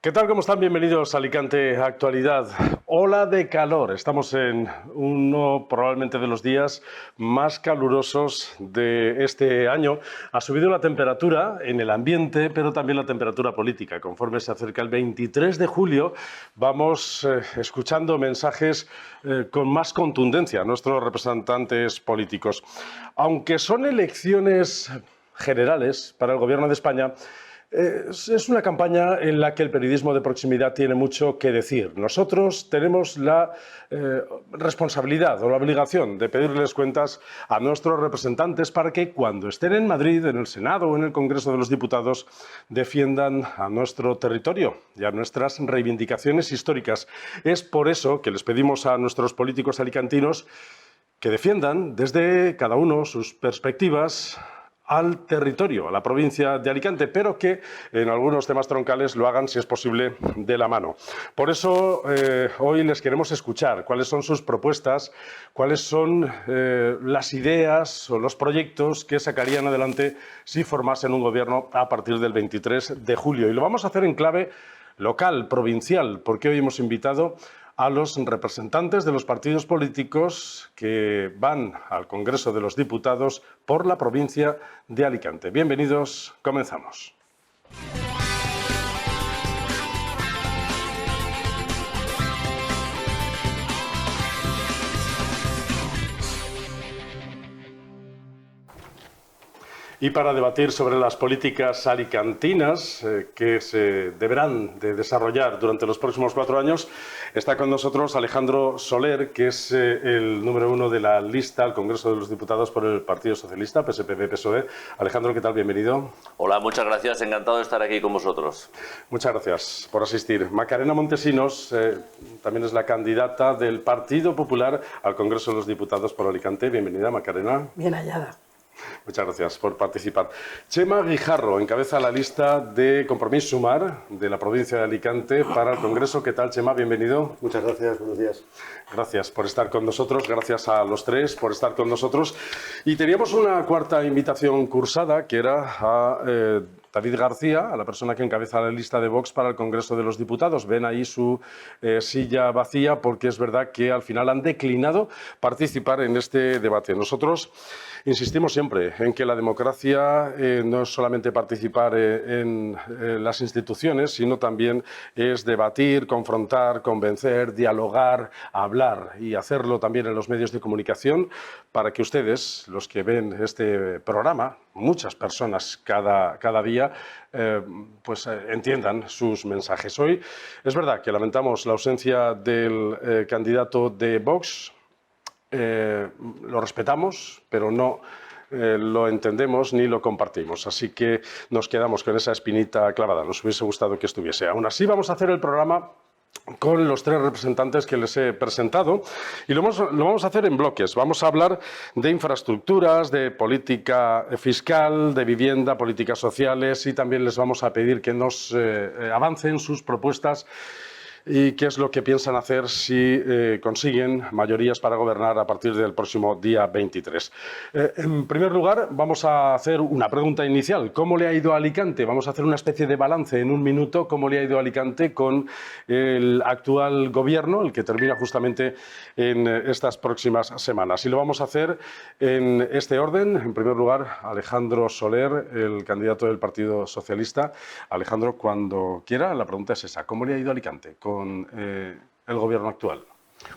¿Qué tal? ¿Cómo están? Bienvenidos a Alicante Actualidad. Ola de calor. Estamos en uno probablemente de los días más calurosos de este año. Ha subido la temperatura en el ambiente, pero también la temperatura política. Conforme se acerca el 23 de julio, vamos escuchando mensajes con más contundencia a nuestros representantes políticos. Aunque son elecciones generales para el Gobierno de España, es una campaña en la que el periodismo de proximidad tiene mucho que decir. Nosotros tenemos la responsabilidad o la obligación de pedirles cuentas a nuestros representantes para que cuando estén en Madrid, en el Senado o en el Congreso de los Diputados, defiendan a nuestro territorio y a nuestras reivindicaciones históricas. Es por eso que les pedimos a nuestros políticos alicantinos que defiendan desde cada uno sus perspectivas al territorio, a la provincia de Alicante, pero que en algunos temas troncales lo hagan, si es posible, de la mano. Por eso hoy les queremos escuchar cuáles son sus propuestas, cuáles son las ideas o los proyectos que sacarían adelante si formasen un gobierno a partir del 23 de julio. Y lo vamos a hacer en clave local, provincial, porque hoy hemos invitado a los representantes de los partidos políticos que van al Congreso de los Diputados por la provincia de Alicante. Bienvenidos, comenzamos. Y para debatir sobre las políticas alicantinas que se deberán de desarrollar durante los próximos 4 años, está con nosotros Alejandro Soler, que es el número 1 de la lista al Congreso de los Diputados por el Partido Socialista, PSPV-PSOE. Alejandro, ¿qué tal? Bienvenido. Hola, muchas gracias. Encantado de estar aquí con vosotros. Muchas gracias por asistir. Macarena Montesinos también es la candidata del Partido Popular al Congreso de los Diputados por Alicante. Bienvenida, Macarena. Bien hallada. Muchas gracias por participar. Chema Guijarro encabeza la lista de Compromís Sumar de la provincia de Alicante para el Congreso. ¿Qué tal, Chema? Bienvenido. Muchas gracias, buenos días. Gracias por estar con nosotros, gracias a los tres por estar con nosotros. Y teníamos una cuarta invitación cursada, que era a David García, a la persona que encabeza la lista de Vox para el Congreso de los Diputados. Ven ahí su silla vacía porque es verdad que al final han declinado participar en este debate. Nosotros insistimos siempre en que la democracia no es solamente participar en las instituciones, sino también es debatir, confrontar, convencer, dialogar, hablar y hacerlo también en los medios de comunicación para que ustedes, los que ven este programa, muchas personas cada día, entiendan sus mensajes. Hoy es verdad que lamentamos la ausencia del candidato de Vox. Lo respetamos, pero no lo entendemos ni lo compartimos. Así que nos quedamos con esa espinita clavada. Nos hubiese gustado que estuviese. Aún así, vamos a hacer el programa con los tres representantes que les he presentado y lo vamos a hacer en bloques. Vamos a hablar de infraestructuras, de política fiscal, de vivienda, políticas sociales y también les vamos a pedir que nos avancen sus propuestas y qué es lo que piensan hacer si consiguen mayorías para gobernar a partir del próximo día 23. En primer lugar, vamos a hacer una pregunta inicial. ¿Cómo le ha ido a Alicante? Vamos a hacer una especie de balance en un minuto. ¿Cómo le ha ido a Alicante con el actual gobierno, el que termina justamente en estas próximas semanas? Y lo vamos a hacer en este orden. En primer lugar, Alejandro Soler, el candidato del Partido Socialista. Alejandro, cuando quiera, la pregunta es esa. ¿Cómo le ha ido a Alicante con el gobierno actual?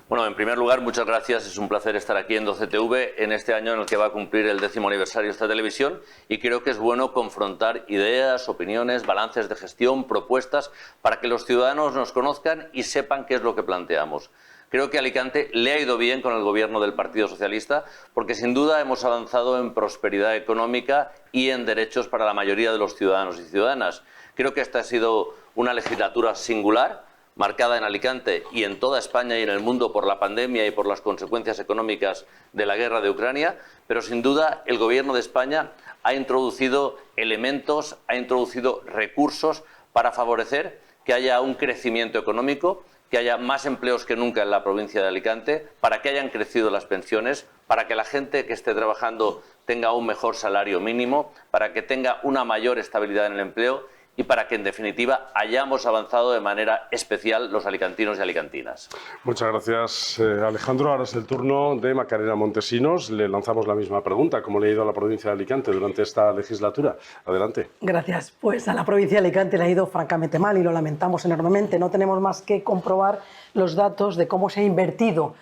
Bueno, en primer lugar, muchas gracias. Es un placer estar aquí en 12TV en este año en el que va a cumplir el 10º aniversario de esta televisión y creo que es bueno confrontar ideas, opiniones, balances de gestión, propuestas para que los ciudadanos nos conozcan y sepan qué es lo que planteamos. Creo que a Alicante le ha ido bien con el gobierno del Partido Socialista porque sin duda hemos avanzado en prosperidad económica y en derechos para la mayoría de los ciudadanos y ciudadanas. Creo que esta ha sido una legislatura singular, marcada en Alicante y en toda España y en el mundo por la pandemia y por las consecuencias económicas de la guerra de Ucrania, pero sin duda el Gobierno de España ha introducido elementos, ha introducido recursos para favorecer que haya un crecimiento económico, que haya más empleos que nunca en la provincia de Alicante, para que hayan crecido las pensiones, para que la gente que esté trabajando tenga un mejor salario mínimo, para que tenga una mayor estabilidad en el empleo y para que, en definitiva, hayamos avanzado de manera especial los alicantinos y alicantinas. Muchas gracias, Alejandro. Ahora es el turno de Macarena Montesinos. Le lanzamos la misma pregunta. ¿Cómo le ha ido a la provincia de Alicante durante esta legislatura? Adelante. Gracias. Pues a la provincia de Alicante le ha ido francamente mal y lo lamentamos enormemente. No tenemos más que comprobar los datos de cómo se ha invertido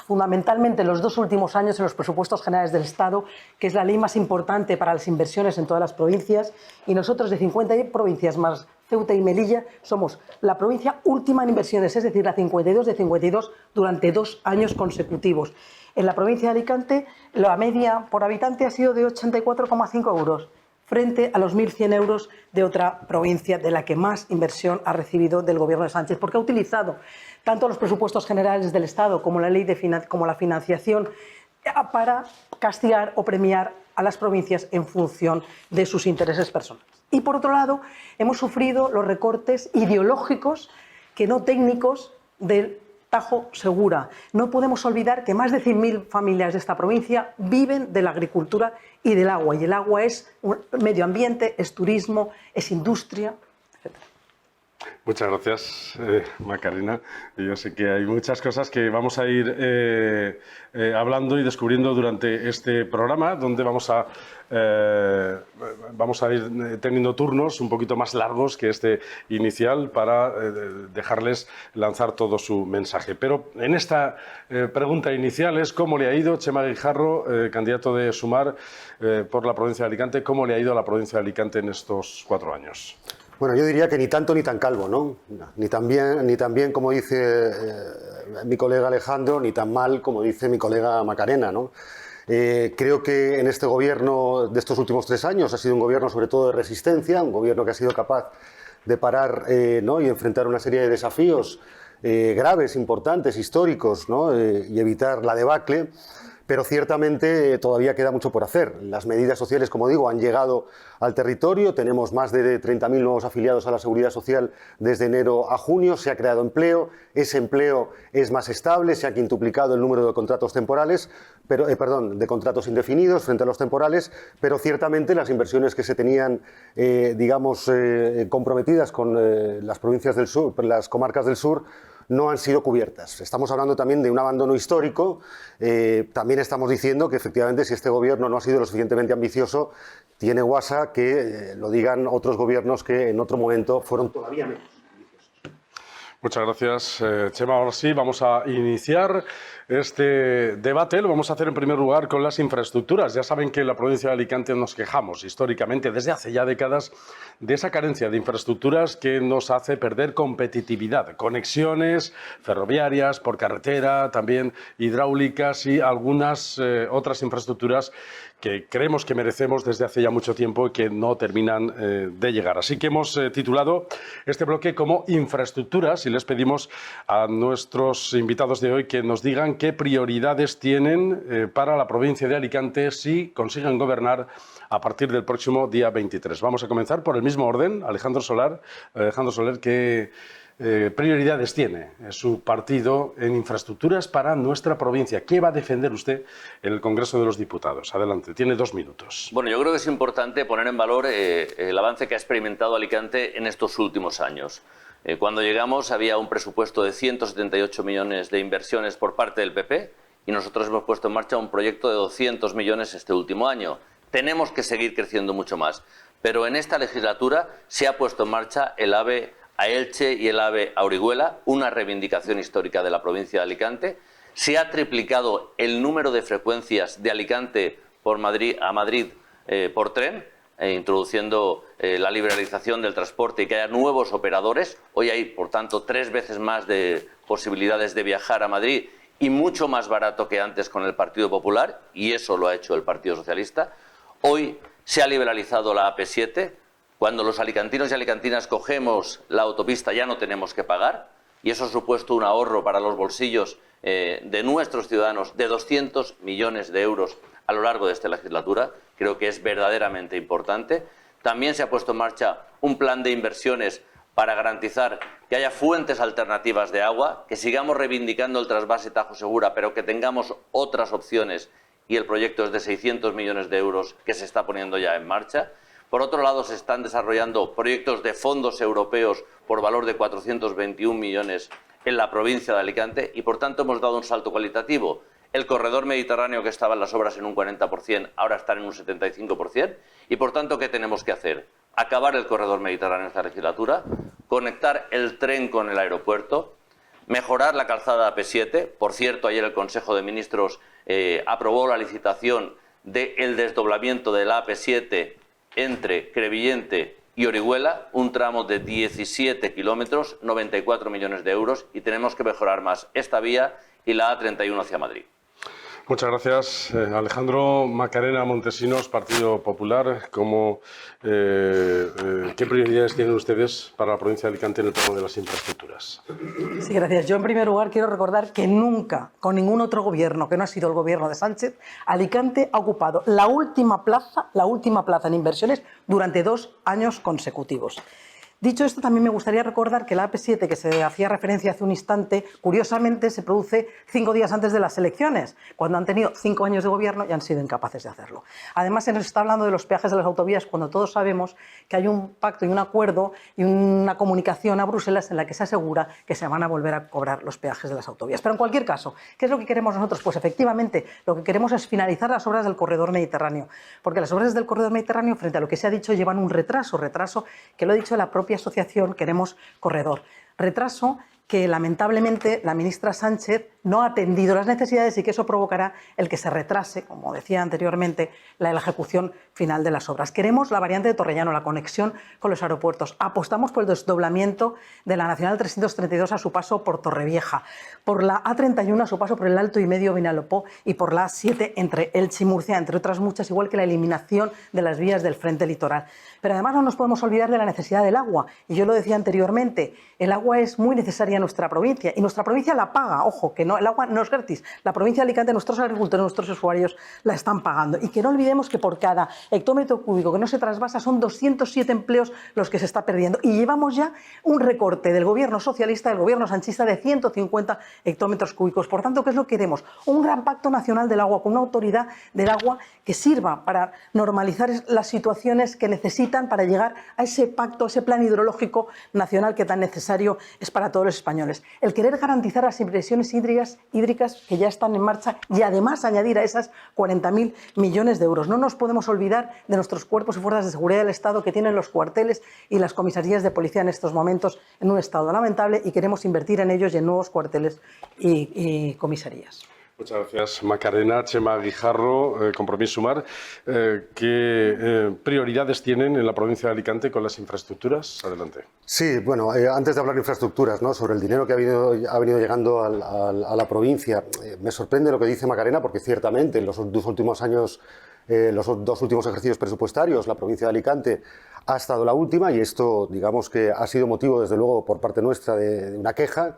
fundamentalmente en los 2 últimos años en los presupuestos generales del Estado, que es la ley más importante para las inversiones en todas las provincias, y nosotros de 50 provincias más Ceuta y Melilla somos la provincia última en inversiones, es decir, la 52 de 52 durante 2 años consecutivos. En la provincia de Alicante la media por habitante ha sido de 84,5 euros frente a los 1.100 euros de otra provincia de la que más inversión ha recibido del Gobierno de Sánchez, porque ha utilizado tanto los presupuestos generales del Estado como la ley como la financiación para castigar o premiar a las provincias en función de sus intereses personales. Y por otro lado, hemos sufrido los recortes ideológicos, que no técnicos, del Tajo Segura. No podemos olvidar que más de 100.000 familias de esta provincia viven de la agricultura y del agua. Y el agua es medio ambiente, es turismo, es industria, etc. Muchas gracias, Macarena. Yo sé que hay muchas cosas que vamos a ir hablando y descubriendo durante este programa, donde vamos a ir teniendo turnos un poquito más largos que este inicial para dejarles lanzar todo su mensaje. Pero en esta pregunta inicial es ¿cómo le ha ido Txema Guijarro, candidato de Sumar por la provincia de Alicante? ¿Cómo le ha ido a la provincia de Alicante en estos 4 años? Bueno, yo diría que ni tanto ni tan calvo, ¿no? Ni tan bien como dice mi colega Alejandro, ni tan mal como dice mi colega Macarena, ¿no? Creo que en este gobierno de estos últimos 3 años ha sido un gobierno sobre todo de resistencia, un gobierno que ha sido capaz de parar ¿no? y enfrentar una serie de desafíos graves, importantes, históricos, ¿no? Y evitar la debacle. Pero ciertamente todavía queda mucho por hacer. Las medidas sociales, como digo, han llegado al territorio. Tenemos más de 30.000 nuevos afiliados a la Seguridad Social desde enero a junio. Se ha creado empleo. Ese empleo es más estable. Se ha quintuplicado el número de contratos temporales, de contratos indefinidos frente a los temporales. Pero ciertamente las inversiones que se tenían, comprometidas con las provincias del sur, las comarcas del sur, no han sido cubiertas. Estamos hablando también de un abandono histórico. También estamos diciendo que efectivamente si este gobierno no ha sido lo suficientemente ambicioso, tiene guasa que lo digan otros gobiernos que en otro momento fueron todavía menos ambiciosos. Muchas gracias, Txema. Ahora sí, vamos a iniciar este debate. Lo vamos a hacer en primer lugar con las infraestructuras. Ya saben que en la provincia de Alicante nos quejamos históricamente, desde hace ya décadas, de esa carencia de infraestructuras que nos hace perder competitividad. Conexiones ferroviarias, por carretera, también hidráulicas y algunas otras infraestructuras que creemos que merecemos desde hace ya mucho tiempo y que no terminan de llegar. Así que hemos titulado este bloque como infraestructuras y les pedimos a nuestros invitados de hoy que nos digan qué prioridades tienen para la provincia de Alicante si consiguen gobernar a partir del próximo día 23. Vamos a comenzar por el mismo orden. Alejandro Soler, ¿qué prioridades tiene su partido en infraestructuras para nuestra provincia? ¿Qué va a defender usted en el Congreso de los Diputados? Adelante, tiene 2 minutos. Bueno, yo creo que es importante poner en valor el avance que ha experimentado Alicante en estos últimos años. Cuando llegamos había un presupuesto de 178 millones de inversiones por parte del PP y nosotros hemos puesto en marcha un proyecto de 200 millones este último año. Tenemos que seguir creciendo mucho más, pero en esta legislatura se ha puesto en marcha el AVE a Elche y el AVE a Orihuela, una reivindicación histórica de la provincia de Alicante. Se ha triplicado el número de frecuencias de Alicante a Madrid por tren, introduciendo la liberalización del transporte y que haya nuevos operadores. Hoy hay, por tanto, 3 veces más de posibilidades de viajar a Madrid y mucho más barato que antes con el Partido Popular, y eso lo ha hecho el Partido Socialista. Hoy se ha liberalizado la AP7. Cuando los alicantinos y alicantinas cogemos la autopista ya no tenemos que pagar, y eso ha supuesto un ahorro para los bolsillos de nuestros ciudadanos de 200 millones de euros a lo largo de esta legislatura. Creo que es verdaderamente importante. También se ha puesto en marcha un plan de inversiones para garantizar que haya fuentes alternativas de agua, que sigamos reivindicando el trasvase Tajo Segura, pero que tengamos otras opciones, y el proyecto es de 600 millones de euros que se está poniendo ya en marcha. Por otro lado, se están desarrollando proyectos de fondos europeos por valor de 421 millones en la provincia de Alicante y, por tanto, hemos dado un salto cualitativo. El corredor mediterráneo, que estaba en las obras en un 40%, ahora está en un 75%. Y, por tanto, ¿qué tenemos que hacer? Acabar el corredor mediterráneo en esta legislatura, conectar el tren con el aeropuerto, mejorar la calzada AP7. Por cierto, ayer el Consejo de Ministros aprobó la licitación del desdoblamiento de la AP7 entre Crevillente y Orihuela, un tramo de 17 kilómetros, 94 millones de euros, y tenemos que mejorar más esta vía y la A31 hacia Madrid. Muchas gracias, Alejandro. Macarena Montesinos, Partido Popular. ¿Qué prioridades tienen ustedes para la provincia de Alicante en el plano de las infraestructuras? Sí, gracias. Yo, en primer lugar, quiero recordar que nunca, con ningún otro gobierno que no ha sido el gobierno de Sánchez, Alicante ha ocupado la última plaza en inversiones durante 2 años consecutivos. Dicho esto, también me gustaría recordar que la AP7, que se hacía referencia hace un instante, curiosamente se produce 5 días antes de las elecciones, cuando han tenido 5 años de gobierno y han sido incapaces de hacerlo. Además, se nos está hablando de los peajes de las autovías cuando todos sabemos que hay un pacto y un acuerdo y una comunicación a Bruselas en la que se asegura que se van a volver a cobrar los peajes de las autovías. Pero en cualquier caso, ¿qué es lo que queremos nosotros? Pues efectivamente, lo que queremos es finalizar las obras del corredor mediterráneo, porque las obras del corredor mediterráneo, frente a lo que se ha dicho, llevan un retraso que lo ha dicho la propia asociación Queremos Corredor. Retraso que lamentablemente la ministra Sánchez no ha atendido las necesidades y que eso provocará el que se retrase, como decía anteriormente, la ejecución final de las obras. Queremos la variante de Torrellano, la conexión con los aeropuertos. Apostamos por el desdoblamiento de la Nacional 332 a su paso por Torrevieja, por la A31 a su paso por el Alto y Medio Vinalopó y por la A7 entre Elche y Murcia, entre otras muchas, igual que la eliminación de las vías del frente litoral. Pero además no nos podemos olvidar de la necesidad del agua. Y yo lo decía anteriormente, el agua es muy necesaria en nuestra provincia y nuestra provincia la paga. Ojo, que no, el agua no es gratis. La provincia de Alicante, nuestros agricultores, nuestros usuarios la están pagando. Y que no olvidemos que por cada hectómetro cúbico que no se trasvasa son 207 empleos los que se está perdiendo. Y llevamos ya un recorte del gobierno socialista, del gobierno sanchista de 150 hectómetros cúbicos. Por tanto, ¿qué es lo que queremos? Un gran pacto nacional del agua, con una autoridad del agua que sirva para normalizar las situaciones que necesitan para llegar a ese pacto, a ese plan hidrológico nacional que tan necesario es para todos los españoles. El querer garantizar las inversiones hídricas que ya están en marcha y además añadir a esas 40.000 millones de euros. No nos podemos olvidar de nuestros cuerpos y fuerzas de seguridad del Estado que tienen los cuarteles y las comisarías de policía en estos momentos en un estado lamentable y queremos invertir en ellos y en nuevos cuarteles y comisarías. Muchas gracias, Macarena. Chema Guijarro, Compromís Sumar. ¿Qué prioridades tienen en la provincia de Alicante con las infraestructuras? Adelante. Sí, bueno, antes de hablar de infraestructuras, ¿no?, sobre el dinero que ha venido llegando a la provincia, me sorprende lo que dice Macarena, porque ciertamente en los 2 últimos años, los 2 últimos ejercicios presupuestarios, la provincia de Alicante ha estado la última, y esto, digamos, que ha sido motivo, desde luego, por parte nuestra de una queja.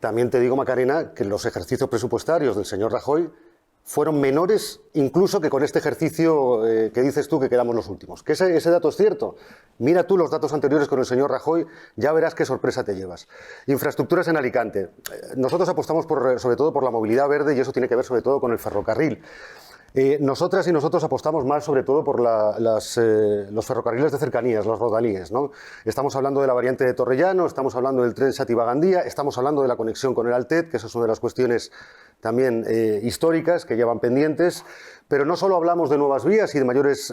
También te digo, Macarena, que los ejercicios presupuestarios del señor Rajoy fueron menores incluso que con este ejercicio que dices tú que quedamos los últimos. Que ese dato es cierto. Mira tú los datos anteriores con el señor Rajoy, ya verás qué sorpresa te llevas. Infraestructuras en Alicante. Nosotros apostamos sobre todo por la movilidad verde, y eso tiene que ver sobre todo con el ferrocarril. Nosotras y nosotros apostamos más sobre todo por los ferrocarriles de cercanías, los rodalíes, ¿no? Estamos hablando de la variante de Torrellano, estamos hablando del tren Xàtiva-Gandía, estamos hablando de la conexión con el Altet, que esa es una de las cuestiones también históricas que llevan pendientes. Pero no solo hablamos de nuevas vías y de mayores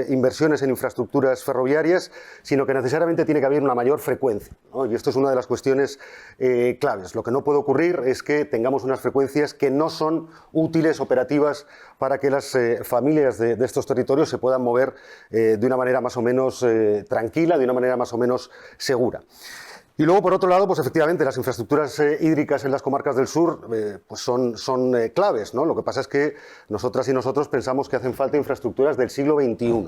inversiones en infraestructuras ferroviarias, sino que necesariamente tiene que haber una mayor frecuencia, ¿no? Y esto es una de las cuestiones claves. Lo que no puede ocurrir es que tengamos unas frecuencias que no son útiles, operativas, para que las familias de estos territorios se puedan mover de una manera más o menos tranquila, de una manera más o menos segura. Y luego, por otro lado, pues efectivamente las infraestructuras hídricas en las comarcas del sur pues son claves, ¿no? Lo que pasa es que nosotras y nosotros pensamos que hacen falta infraestructuras del siglo XXI,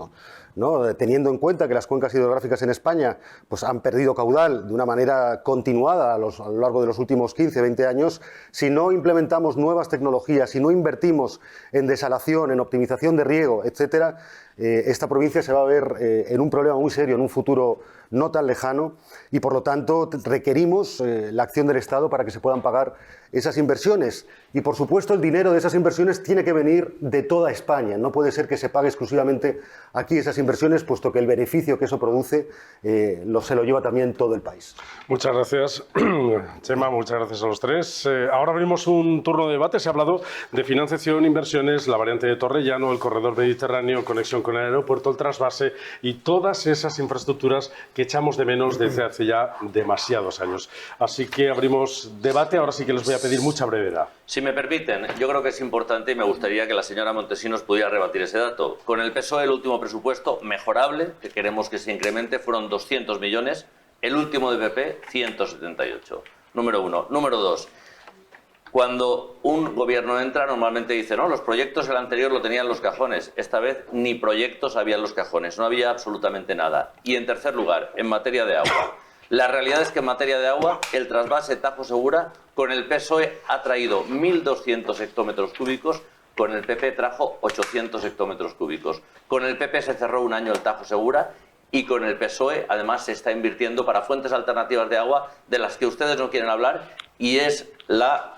¿no? Teniendo en cuenta que las cuencas hidrográficas en España pues han perdido caudal de una manera continuada a lo largo de los últimos 15, 20 años, si no implementamos nuevas tecnologías, si no invertimos en desalación, en optimización de riego, etcétera, esta provincia se va a ver en un problema muy serio en un futuro no tan lejano y, por lo tanto, requerimos la acción del Estado para que se puedan pagar esas inversiones. Y, por supuesto, el dinero de esas inversiones tiene que venir de toda España. No puede ser que se pague exclusivamente aquí esas inversiones, puesto que el beneficio que eso produce se lo lleva también todo el país. Muchas gracias, Chema, muchas gracias a los tres. Ahora abrimos un turno de debate. Se ha hablado de financiación, inversiones, la variante de Torrellano, el corredor mediterráneo, conexión con el aeropuerto, el trasvase y todas esas infraestructuras que echamos de menos desde hace ya demasiados años. Así que abrimos debate. Ahora sí que les voy a pedir mucha brevedad. Si me permiten, yo creo que es importante y me gustaría que la señora Montesinos pudiera rebatir ese dato. Con el PSOE, el último presupuesto mejorable, que queremos que se incremente, fueron 200 millones. El último de PP, 178. Número uno. Número dos. Cuando un gobierno entra, normalmente dice, no, los proyectos del anterior lo tenían en los cajones. Esta vez ni proyectos había en los cajones, no había absolutamente nada. Y en tercer lugar, en materia de agua. La realidad es que en materia de agua, el trasvase Tajo Segura, con el PSOE ha traído 1.200 hectómetros cúbicos, con el PP trajo 800 hectómetros cúbicos. Con el PP se cerró un año el Tajo Segura y con el PSOE además se está invirtiendo para fuentes alternativas de agua de las que ustedes no quieren hablar y es la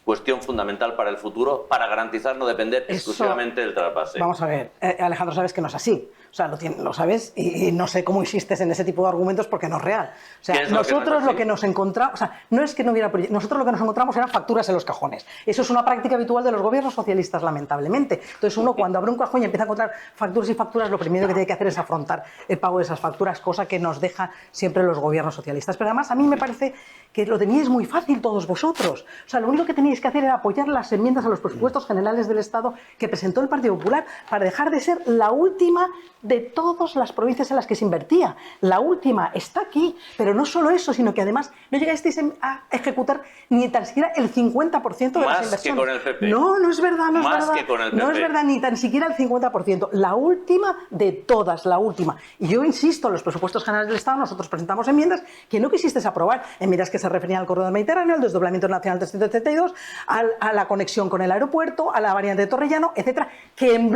cuestión fundamental para el futuro, para garantizar no depender exclusivamente del trasvase. Vamos a ver, Alejandro, sabes que no es así. O sea, lo sabes y no sé cómo insistes en ese tipo de argumentos porque no es real. O sea, nosotros lo que nos encontramos, o sea, no es que no hubiera proyectos, nosotros lo que nos encontramos eran facturas en los cajones. Eso es una práctica habitual de los gobiernos socialistas, lamentablemente. Entonces uno cuando abre un cajón y empieza a encontrar facturas y facturas, lo primero que tiene que hacer es afrontar el pago de esas facturas, cosa que nos deja siempre los gobiernos socialistas. Pero además a mí me parece que lo teníais muy fácil todos vosotros. O sea, lo único que teníais que hacer era apoyar las enmiendas a los presupuestos generales del Estado que presentó el Partido Popular para dejar de ser la última de todas las provincias en las que se invertía. La última está aquí, pero no solo eso, sino que además no llegasteis a ejecutar ni tan siquiera el 50% de las inversiones. Más que con el PP. No, no es verdad, no es Más verdad. que con el PP. No es verdad, ni tan siquiera el 50%. La última de todas, la última. Y yo insisto, en los presupuestos generales del Estado nosotros presentamos enmiendas que no quisisteis aprobar, enmiendas que se referían al corredor mediterráneo, al desdoblamiento nacional 332, a la conexión con el aeropuerto, a la variante de Torrellano, etcétera, que en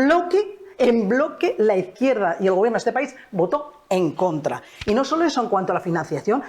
bloque la izquierda y el gobierno de este país votó en contra. Y no solo eso en cuanto a la financiación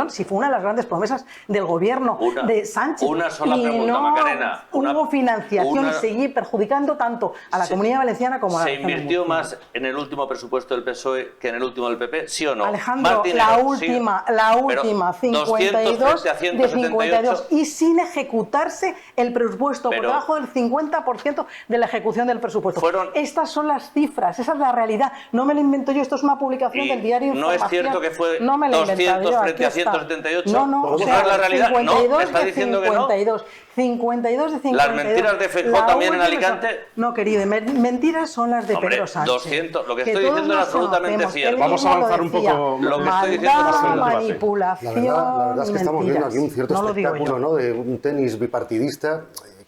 sí fue una de las grandes promesas del gobierno de Sánchez. Una sola y pregunta, no Macarena. hubo financiación y seguir perjudicando tanto a la Comunidad Valenciana como a la ¿Se región de invirtió Murcia. más en el último presupuesto del PSOE que en el último del PP? ¿Sí o no? Alejandro, Más dinero, la ¿sí? última, Pero 52 frente a de 52 178. y sin ejecutarse el presupuesto, por Pero- debajo del 50% de la ejecución del presupuesto. Fueron- Estas son las cifras, esa es la realidad. No me lo invento yo, esto es una publicación Y del diario ¿no es Información. cierto que fue No me lo he inventado 200 yo, frente a aquí está. 178? No, o ¿No sea, es la realidad? No, 52 me está de diciendo que no. 52. 52 de 52. ¿Las mentiras de Feijóo La también en última Alicante? son- No, querido, mentiras son las de Hombre, Pedro Sánchez. 200, lo que Que estoy todos diciendo es nos absolutamente conocemos. cierto. Él Vamos a mismo lo avanzar un decía. poco. Lo que estoy diciendo Maldad, es el debate. manipulación La verdad es que y estamos viendo mentiras. aquí un cierto No lo digo espectáculo, yo. ¿no?, de un tenis bipartidista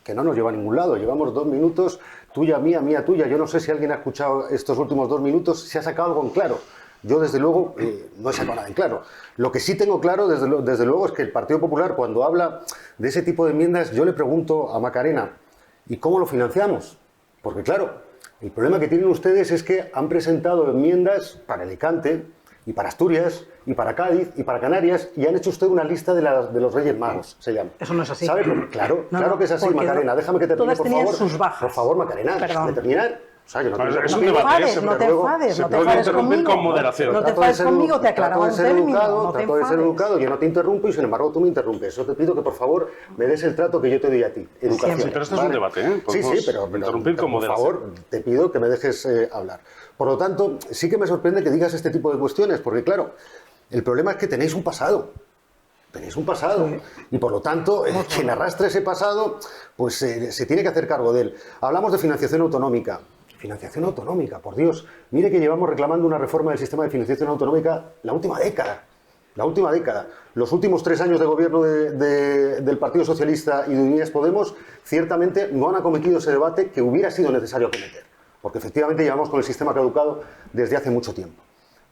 que no nos lleva a ningún lado. Llevamos 2 minutos, tuya, mía, tuya. Yo no sé si alguien ha escuchado estos últimos 2 minutos, si ha sacado algo en claro. Yo, desde luego, no he sacado nada en claro. Lo que sí tengo claro, desde luego, es que el Partido Popular, cuando habla de ese tipo de enmiendas, yo le pregunto a Macarena, ¿y cómo lo financiamos? Porque, claro, el problema que tienen ustedes es que han presentado enmiendas para Alicante, y para Asturias, y para Cádiz, y para Canarias, y han hecho usted una lista de los Reyes Magos, se llama. Eso no es así. ¿Sabe? Claro, No, claro que es así, porque Macarena. Déjame que termine, todas por tenían favor. sus bajas. Por favor, Macarena, Perdón. déjame terminar. O sea, yo no Es quiero un No te debate, enfades, se no te puede- enfades, se no te puede enfades interrumpir conmigo. con moderación. No te Trato de enfades ser conmigo, te trato aclaraba de un ser término, educado, no te trato de ser enfades. educado, yo no te interrumpo y sin embargo tú me interrumpes. Yo te pido que por favor me des el trato que yo te doy a ti. Educación. Sí, pero esto es un debate, ¿eh? Sí, Podemos pero interrumpir con por moderación. favor, te pido que me dejes hablar. Por lo tanto, sí que me sorprende que digas este tipo de cuestiones, porque claro, el problema es que tenéis un pasado. Tenéis un pasado y por lo tanto quien arrastre ese pasado pues se tiene que hacer cargo de él. Hablamos de financiación autonómica. Financiación autonómica, por Dios. Mire que llevamos reclamando una reforma del sistema de financiación autonómica la última década. La última década. Los últimos 3 años de gobierno del Partido Socialista y de Unidas Podemos ciertamente no han acometido ese debate que hubiera sido necesario acometer. Porque efectivamente llevamos con el sistema caducado desde hace mucho tiempo.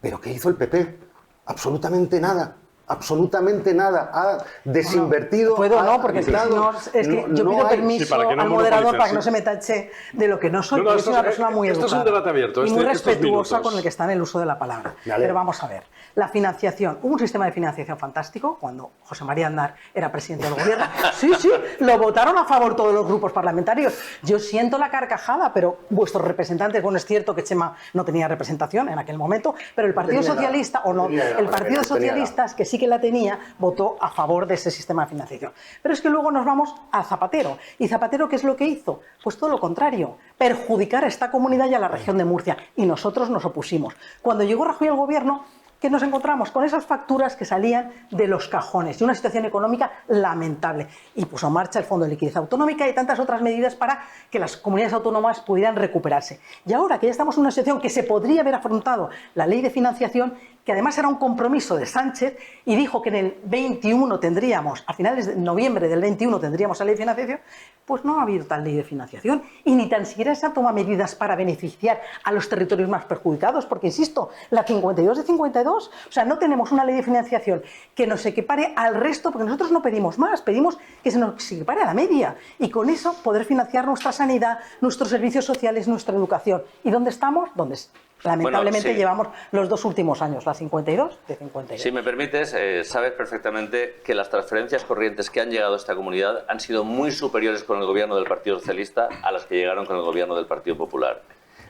¿Pero qué hizo el PP? Absolutamente nada. absolutamente nada, ha desinvertido. Puedo no, porque si no, es que yo pido permiso Sí, para que no al moderador monopolicen, para que no sí. se me tache de lo que no soy, No, no, porque esto soy una es- persona muy esto es un educada debate abierto, y muy estos respetuosa minutos. con el que está en el uso de la palabra. Vale. Pero vamos a ver, la financiación, hubo un sistema de financiación fantástico cuando José María Aznar era presidente del gobierno. Sí, sí, lo votaron a favor todos los grupos parlamentarios. Yo siento la carcajada, pero vuestros representantes, bueno, es cierto que Chema no tenía representación en aquel momento, pero el Partido tenía nada. Socialista, o no, No tenía nada, el Partido no tenía nada. Socialista, que sí que la tenía, votó a favor de ese sistema de financiación. Pero es que luego nos vamos a Zapatero. ¿Y Zapatero qué es lo que hizo? Pues todo lo contrario, perjudicar a esta comunidad y a la región de Murcia. Y nosotros nos opusimos. Cuando llegó Rajoy al gobierno, ¿qué nos encontramos? Con esas facturas que salían de los cajones, de una situación económica lamentable. Y puso en marcha el Fondo de Liquidez Autonómica y tantas otras medidas para que las comunidades autónomas pudieran recuperarse. Y ahora que ya estamos en una situación que se podría haber afrontado la ley de financiación, que además era un compromiso de Sánchez, y dijo que en el 21 tendríamos, a finales de noviembre del 21 tendríamos la ley de financiación, pues no ha habido tal ley de financiación y ni tan siquiera se han tomado medidas para beneficiar a los territorios más perjudicados, porque insisto, la 52 de 52, o sea, no tenemos una ley de financiación que nos equipare al resto, porque nosotros no pedimos más, pedimos que se nos equipare a la media y con eso poder financiar nuestra sanidad, nuestros servicios sociales, nuestra educación. ¿Y dónde estamos? ¿Dónde? Lamentablemente Bueno, sí. llevamos los 2 últimos años, la 52 de 52. Si me permites, sabes perfectamente que las transferencias corrientes que han llegado a esta comunidad han sido muy superiores con el gobierno del Partido Socialista a las que llegaron con el gobierno del Partido Popular.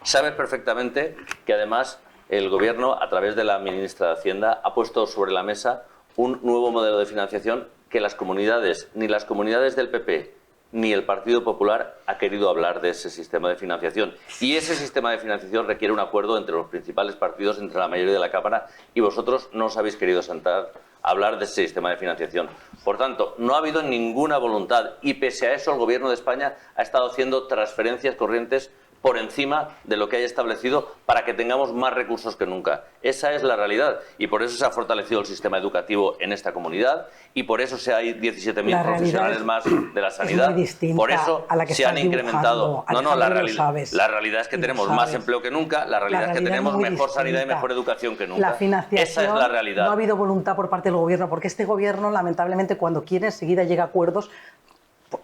Sabes perfectamente que además el gobierno, a través de la ministra de Hacienda, ha puesto sobre la mesa un nuevo modelo de financiación que las comunidades, ni las comunidades del PP, ni el Partido Popular ha querido hablar de ese sistema de financiación. Y ese sistema de financiación requiere un acuerdo entre los principales partidos, entre la mayoría de la Cámara, y vosotros no os habéis querido sentar a hablar de ese sistema de financiación. Por tanto, no ha habido ninguna voluntad y pese a eso el Gobierno de España ha estado haciendo transferencias corrientes por encima de lo que haya establecido para que tengamos más recursos que nunca. Esa es la realidad y por eso se ha fortalecido el sistema educativo en esta comunidad y por eso hay 17.000 profesionales más de la sanidad. Muy distinta Por eso a la que se han estás incrementado. dibujando, Alejandro, La realidad es que y lo tenemos sabes. más empleo que nunca, la realidad es que realidad tenemos muy mejor sanidad y distinta. mejor educación que nunca. La financiación, Esa es la realidad. no ha habido voluntad por parte del gobierno, porque este gobierno, lamentablemente, cuando quiere, enseguida llega a acuerdos.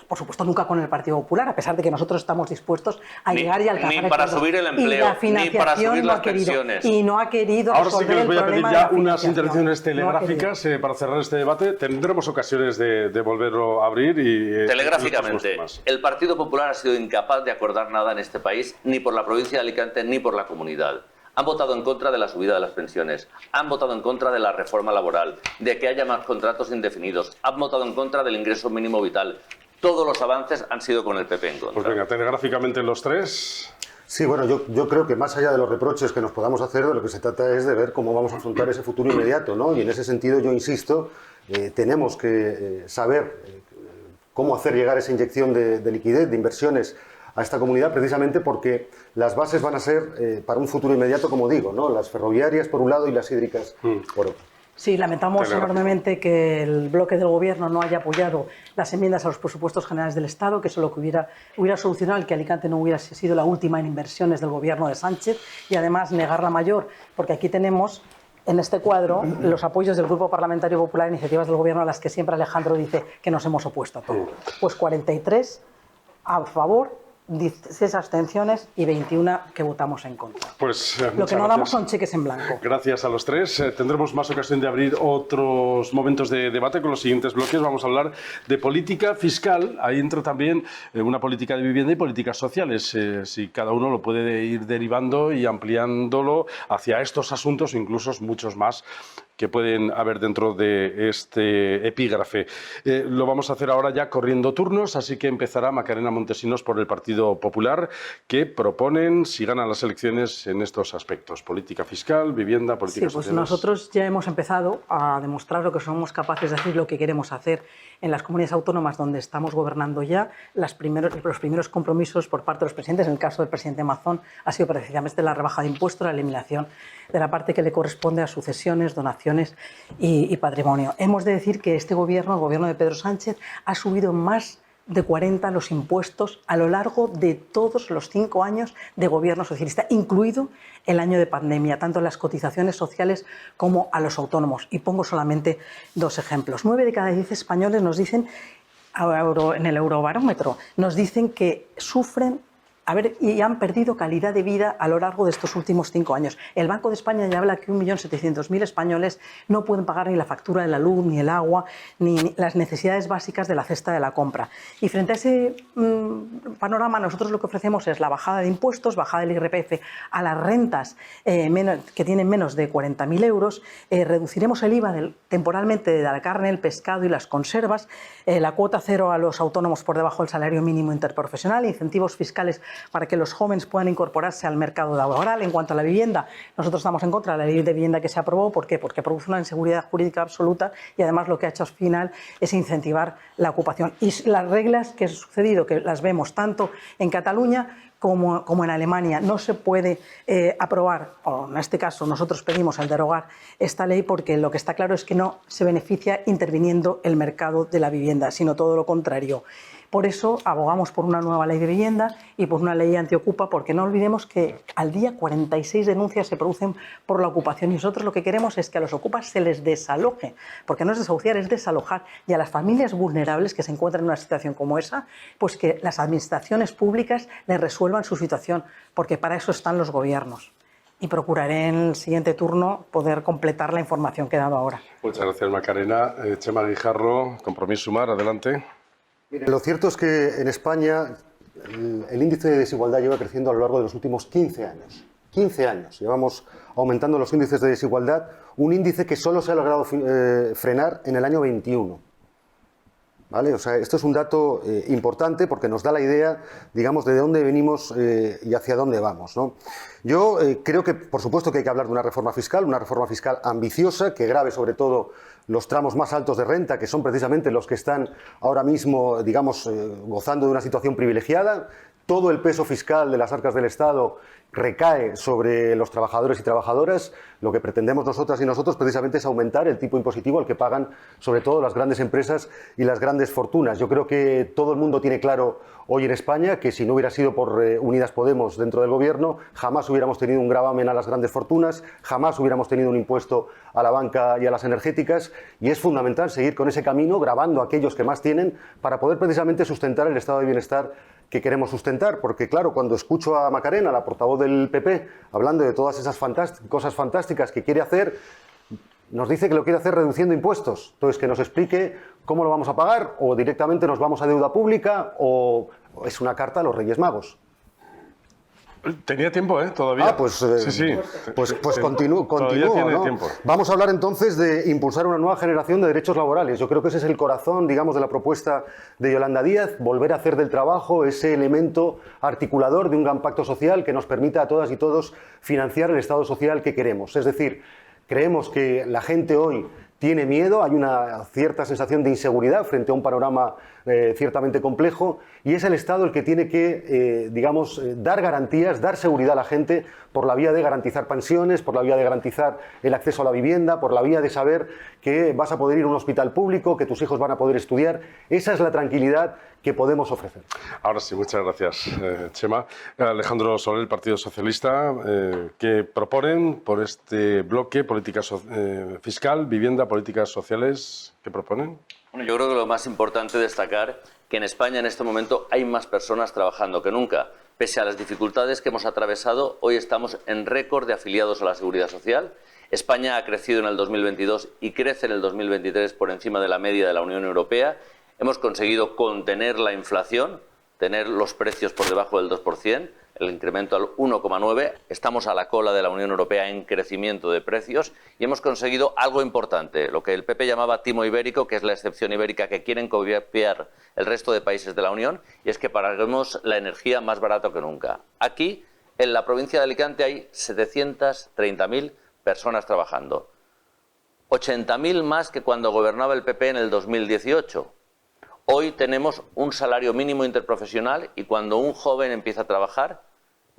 Por supuesto, nunca con el Partido Popular, a pesar de que nosotros estamos dispuestos a llegar y alcanzar ni para acuerdos. subir el Y empleo, la ni financiación para subir no las ha querido, pensiones. y no ha querido Ahora sí que resolver les el voy a pedir problema de ya la unas financiación. intervenciones No ha telegráficas para cerrar este debate. Tendremos ocasiones de volverlo a abrir y Telegráficamente, más. el Partido Popular ha sido incapaz de acordar nada en este país, ni por la provincia de Alicante, ni por la comunidad. Han votado en contra de la subida de las pensiones, han votado en contra de la reforma laboral, de que haya más contratos indefinidos, han votado en contra del ingreso mínimo vital. Todos los avances han sido con el PP en contra. Pues venga, telegráficamente los tres. Sí, bueno, yo creo que más allá de los reproches que nos podamos hacer, de lo que se trata es de ver cómo vamos a afrontar ese futuro inmediato, ¿no? Y en ese sentido yo insisto, tenemos que saber cómo hacer llegar esa inyección de liquidez, de inversiones a esta comunidad, precisamente porque las bases van a ser para un futuro inmediato, como digo, ¿no? Las ferroviarias por un lado y las hídricas por otro. Sí, lamentamos Telegráfico. enormemente que el bloque del Gobierno no haya apoyado las enmiendas a los presupuestos generales del Estado, que eso es lo que hubiera solucionado el que Alicante no hubiera sido la última en inversiones del Gobierno de Sánchez y además negar la mayor, porque aquí tenemos en este cuadro los apoyos del Grupo Parlamentario Popular a iniciativas del Gobierno a las que siempre Alejandro dice que nos hemos opuesto a todo. Pues 43 a favor, 16 abstenciones y 21 que votamos en contra. Pues, Lo que muchas no damos gracias. son cheques en blanco. Gracias a los tres. Tendremos más ocasión de abrir otros momentos de debate con los siguientes bloques. Vamos a hablar de política fiscal. Ahí entra también una política de vivienda y políticas sociales. Si cada uno lo puede ir derivando y ampliándolo hacia estos asuntos, incluso muchos más que pueden haber dentro de este epígrafe. Lo vamos a hacer ahora ya corriendo turnos, así que empezará Macarena Montesinos por el Partido Popular, que proponen, si ganan las elecciones, en estos aspectos: política fiscal, vivienda, políticas Sí, pues sociales. nosotros ya hemos empezado a demostrar lo que somos capaces de hacer, lo que queremos hacer en las comunidades autónomas donde estamos gobernando ya. Los primeros compromisos por parte de los presidentes, en el caso del presidente Mazón, ha sido precisamente la rebaja de impuestos, la eliminación de la parte que le corresponde a sucesiones, donaciones y patrimonio. Hemos de decir que este gobierno, el gobierno de Pedro Sánchez, ha subido más de 40 los impuestos a lo largo de todos los 5 años de gobierno socialista, incluido el año de pandemia, tanto en las cotizaciones sociales como a los autónomos. Y pongo solamente 2 ejemplos. 9 de cada 10 españoles nos dicen, en el Eurobarómetro, nos dicen que sufren y han perdido calidad de vida a lo largo de estos últimos 5 años. El Banco de España ya habla que 1.700.000 españoles no pueden pagar ni la factura de la luz, ni el agua, ni las necesidades básicas de la cesta de la compra. Y frente a ese panorama, nosotros lo que ofrecemos es la bajada de impuestos, bajada del IRPF a las rentas que tienen menos de 40.000 euros, reduciremos el IVA temporalmente de la carne, el pescado y las conservas, la cuota cero a los autónomos por debajo del salario mínimo interprofesional, incentivos fiscales para que los jóvenes puedan incorporarse al mercado laboral. En cuanto a la vivienda, nosotros estamos en contra de la ley de vivienda que se aprobó. ¿Por qué? Porque produce una inseguridad jurídica absoluta y además lo que ha hecho al final es incentivar la ocupación. Y las reglas que han sucedido, que las vemos tanto en Cataluña como en Alemania, no se puede aprobar, o en este caso nosotros pedimos el derogar esta ley porque lo que está claro es que no se beneficia interviniendo el mercado de la vivienda, sino todo lo contrario. Por eso abogamos por una nueva ley de vivienda y por una ley antiocupa, porque no olvidemos que al día 46 denuncias se producen por la ocupación y nosotros lo que queremos es que a los ocupas se les desaloje, porque no es desahuciar, es desalojar, y a las familias vulnerables que se encuentran en una situación como esa, pues que las administraciones públicas les resuelvan su situación, porque para eso están los gobiernos. Y procuraré en el siguiente turno poder completar la información que he dado ahora. Muchas gracias, Macarena. Txema Guijarro, Compromís Sumar, adelante. Lo cierto es que en España el índice de desigualdad lleva creciendo a lo largo de los últimos 15 años. 15 años. Llevamos aumentando los índices de desigualdad, un índice que solo se ha logrado frenar en el año 21. ¿Vale? O sea, esto es un dato importante porque nos da la idea, digamos, de dónde venimos y hacia dónde vamos, ¿no? Yo creo que, por supuesto, que hay que hablar de una reforma fiscal ambiciosa, que grave sobre todo los tramos más altos de renta, que son precisamente los que están ahora mismo, digamos, gozando de una situación privilegiada. Todo el peso fiscal de las arcas del Estado recae sobre los trabajadores y trabajadoras. Lo que pretendemos nosotras y nosotros precisamente es aumentar el tipo impositivo al que pagan sobre todo las grandes empresas y las grandes fortunas. Yo creo que todo el mundo tiene claro hoy en España que si no hubiera sido por Unidas Podemos dentro del gobierno, jamás hubiéramos tenido un gravamen a las grandes fortunas, jamás hubiéramos tenido un impuesto a la banca y a las energéticas, y es fundamental seguir con ese camino, gravando a aquellos que más tienen, para poder precisamente sustentar el estado de bienestar que queremos sustentar, porque claro, cuando escucho a Macarena, la portavoz del PP, hablando de todas esas cosas fantásticas que quiere hacer, nos dice que lo quiere hacer reduciendo impuestos. Entonces, que nos explique cómo lo vamos a pagar, o directamente nos vamos a deuda pública, o es una carta a los Reyes Magos. Tenía tiempo, todavía. Pues continúo, tiene ¿no? tiempo. Vamos a hablar entonces de impulsar una nueva generación de derechos laborales. Yo creo que ese es el corazón, digamos, de la propuesta de Yolanda Díaz, volver a hacer del trabajo ese elemento articulador de un gran pacto social que nos permita a todas y todos financiar el Estado social que queremos. Es decir, creemos que la gente hoy tiene miedo, hay una cierta sensación de inseguridad frente a un panorama ciertamente complejo, y es el Estado el que tiene que, digamos, dar garantías, dar seguridad a la gente por la vía de garantizar pensiones, por la vía de garantizar el acceso a la vivienda, por la vía de saber que vas a poder ir a un hospital público, que tus hijos van a poder estudiar. Esa es la tranquilidad que podemos ofrecer. Ahora sí, muchas gracias, Txema. Alejandro Soler, Partido Socialista, ¿qué proponen por este bloque? Política fiscal, vivienda, políticas sociales, ¿qué proponen? Bueno, yo creo que lo más importante es destacar que en España en este momento hay más personas trabajando que nunca. Pese a las dificultades que hemos atravesado, hoy estamos en récord de afiliados a la Seguridad Social. España ha crecido en el 2022 y crece en el 2023 por encima de la media de la Unión Europea. Hemos conseguido contener la inflación, tener los precios por debajo del 2%, el incremento al 1,9%. Estamos a la cola de la Unión Europea en crecimiento de precios y hemos conseguido algo importante, lo que el PP llamaba timo ibérico, que es la excepción ibérica que quieren copiar el resto de países de la Unión, y es que paguemos la energía más barato que nunca. Aquí, en la provincia de Alicante, hay 730.000 personas trabajando. 80.000 más que cuando gobernaba el PP en el 2018. Hoy tenemos un salario mínimo interprofesional y cuando un joven empieza a trabajar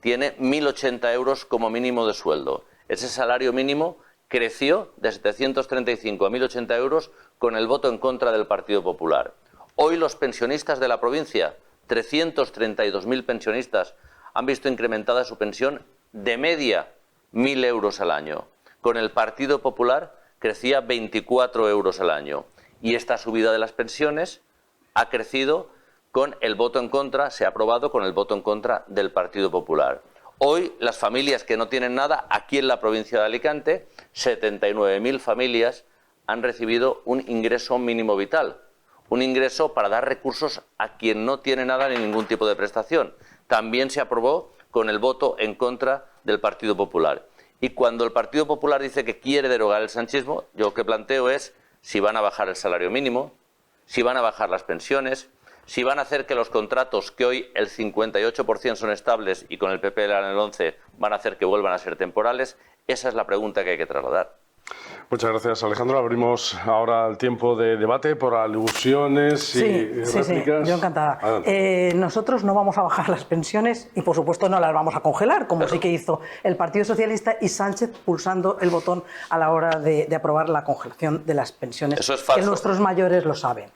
tiene 1.080 euros como mínimo de sueldo. Ese salario mínimo creció de 735 a 1.080 euros con el voto en contra del Partido Popular. Hoy los pensionistas de la provincia, 332.000 pensionistas, han visto incrementada su pensión de media 1.000 euros al año. Con el Partido Popular crecía 24 euros al año. Y esta subida de las pensiones ha crecido con el voto en contra, se ha aprobado con el voto en contra del Partido Popular. Hoy las familias que no tienen nada, aquí en la provincia de Alicante, 79.000 familias han recibido un ingreso mínimo vital. Un ingreso para dar recursos a quien no tiene nada ni ningún tipo de prestación. También se aprobó con el voto en contra del Partido Popular. Y cuando el Partido Popular dice que quiere derogar el sanchismo, yo lo que planteo es si van a bajar el salario mínimo, si van a bajar las pensiones, si van a hacer que los contratos, que hoy el 58% son estables y con el PP en el 11% van a hacer que vuelvan a ser temporales. Esa es la pregunta que hay que trasladar. Muchas gracias, Alejandro. Abrimos ahora el tiempo de debate por alusiones y réplicas. Sí, yo encantada. Nosotros no vamos a bajar las pensiones y, por supuesto, no las vamos a congelar, como sí que hizo el Partido Socialista y Sánchez pulsando el botón a la hora de aprobar la congelación de las pensiones. Eso es falso. Que nuestros mayores lo saben.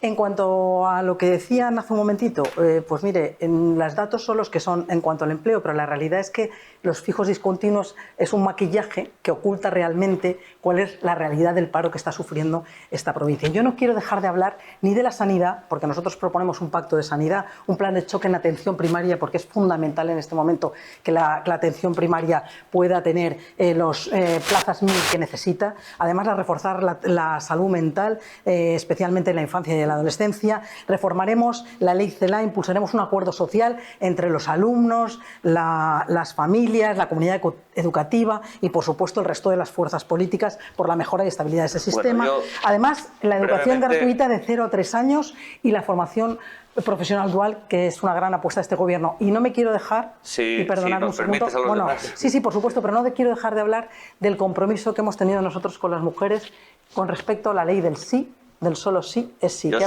En cuanto a lo que decían hace un momentito, pues mire, los datos son los que son en cuanto al empleo, pero la realidad es que los fijos discontinuos es un maquillaje que oculta realmente cuál es la realidad del paro que está sufriendo esta provincia. Yo no quiero dejar de hablar ni de la sanidad, porque nosotros proponemos un pacto de sanidad, un plan de choque en atención primaria, porque es fundamental en este momento que la atención primaria pueda tener los plazas mil que necesita. Además, reforzar la salud mental, especialmente en la infancia y en la adolescencia. Reformaremos la ley CELA, impulsaremos un acuerdo social entre los alumnos, las familias, la comunidad educativa y, por supuesto, el resto de las fuerzas políticas por la mejora y estabilidad de ese sistema. Además, la educación gratuita de 0 a 3 años y la formación profesional dual, que es una gran apuesta de este gobierno. Y no me quiero dejar, y perdonadme un segundo, sí, por supuesto, pero no quiero dejar de hablar del compromiso que hemos tenido nosotros con las mujeres con respecto a la ley del sí, del solo sí es sí, que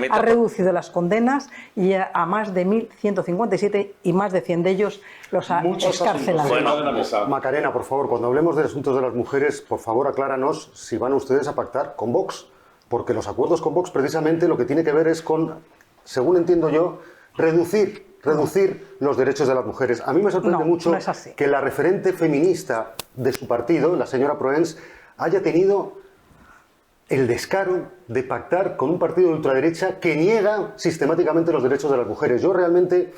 ha reducido las condenas y a más de 1.157 y más de 100 de ellos los ha excarcelado. Macarena, por favor, cuando hablemos de asuntos de las mujeres, por favor acláranos si van ustedes a pactar con Vox, porque los acuerdos con Vox precisamente lo que tiene que ver es con, según entiendo yo, reducir los derechos de las mujeres. A mí me sorprende mucho que la referente feminista de su partido, la señora Proens, haya tenido el descaro de pactar con un partido de ultraderecha que niega sistemáticamente los derechos de las mujeres. Yo realmente,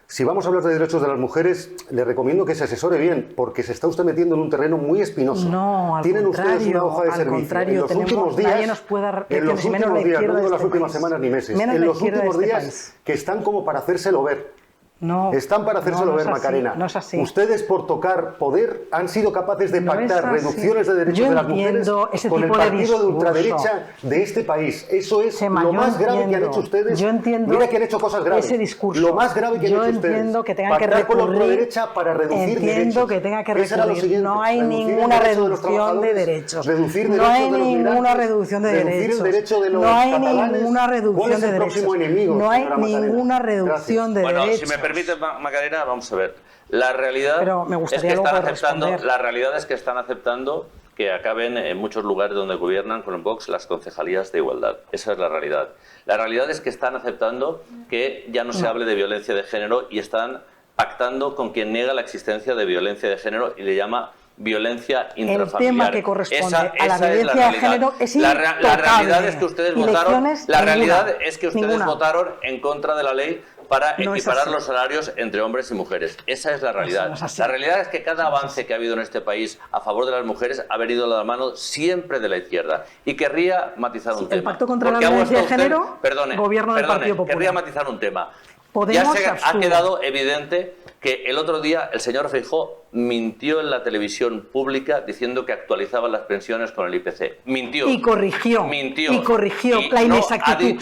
si vamos a hablar de derechos de las mujeres, le recomiendo que se asesore bien, porque se está usted metiendo en un terreno muy espinoso. No, al Tienen contrario, ustedes una hoja de servicio. Contrario, en los últimos días, nadie nos puede dar en los últimos días, no digo las últimas semanas ni meses, en los últimos días que están como para hacérselo ver. Están para hacérselo ver, Macarena. No es así. Ustedes, por tocar poder, han sido capaces de pactar reducciones de derechos de las mujeres con el partido de ultraderecha de este país. Eso es lo más grave que han hecho ustedes. Yo entiendo. Mira que han hecho cosas graves. Ese discurso. Lo más grave que han hecho ustedes. Yo entiendo que tengan que recurrir. Pactar con la ultraderecha para reducir derechos. Entiendo que tenga que recurrir. No hay ninguna reducción de derechos. No hay ninguna reducción de derechos. No hay ninguna reducción de derechos. No hay ninguna reducción de derechos. Bueno, si me permite, Macarena, vamos a ver. La realidad es que están aceptando que acaben en muchos lugares donde gobiernan con Vox las concejalías de igualdad. Esa es la realidad. La realidad es que están aceptando que ya no se hable de violencia de género y están pactando con quien niega la existencia de violencia de género y le llama violencia intrafamiliar. El tema que corresponde a la violencia de género es intocable. La realidad es que ustedes votaron en contra de la ley para equiparar los salarios entre hombres y mujeres. Esa es la realidad. La realidad es que cada avance que ha habido en este país a favor de las mujeres ha venido de la mano siempre de la izquierda. Y querría matizar un tema. El pacto contra la violencia de género, gobierno del Partido Popular. Querría matizar un tema. Ya ha quedado evidente que el otro día el señor Feijóo mintió en la televisión pública diciendo que actualizaban las pensiones con el IPC. Mintió. Y corrigió. La inexactitud.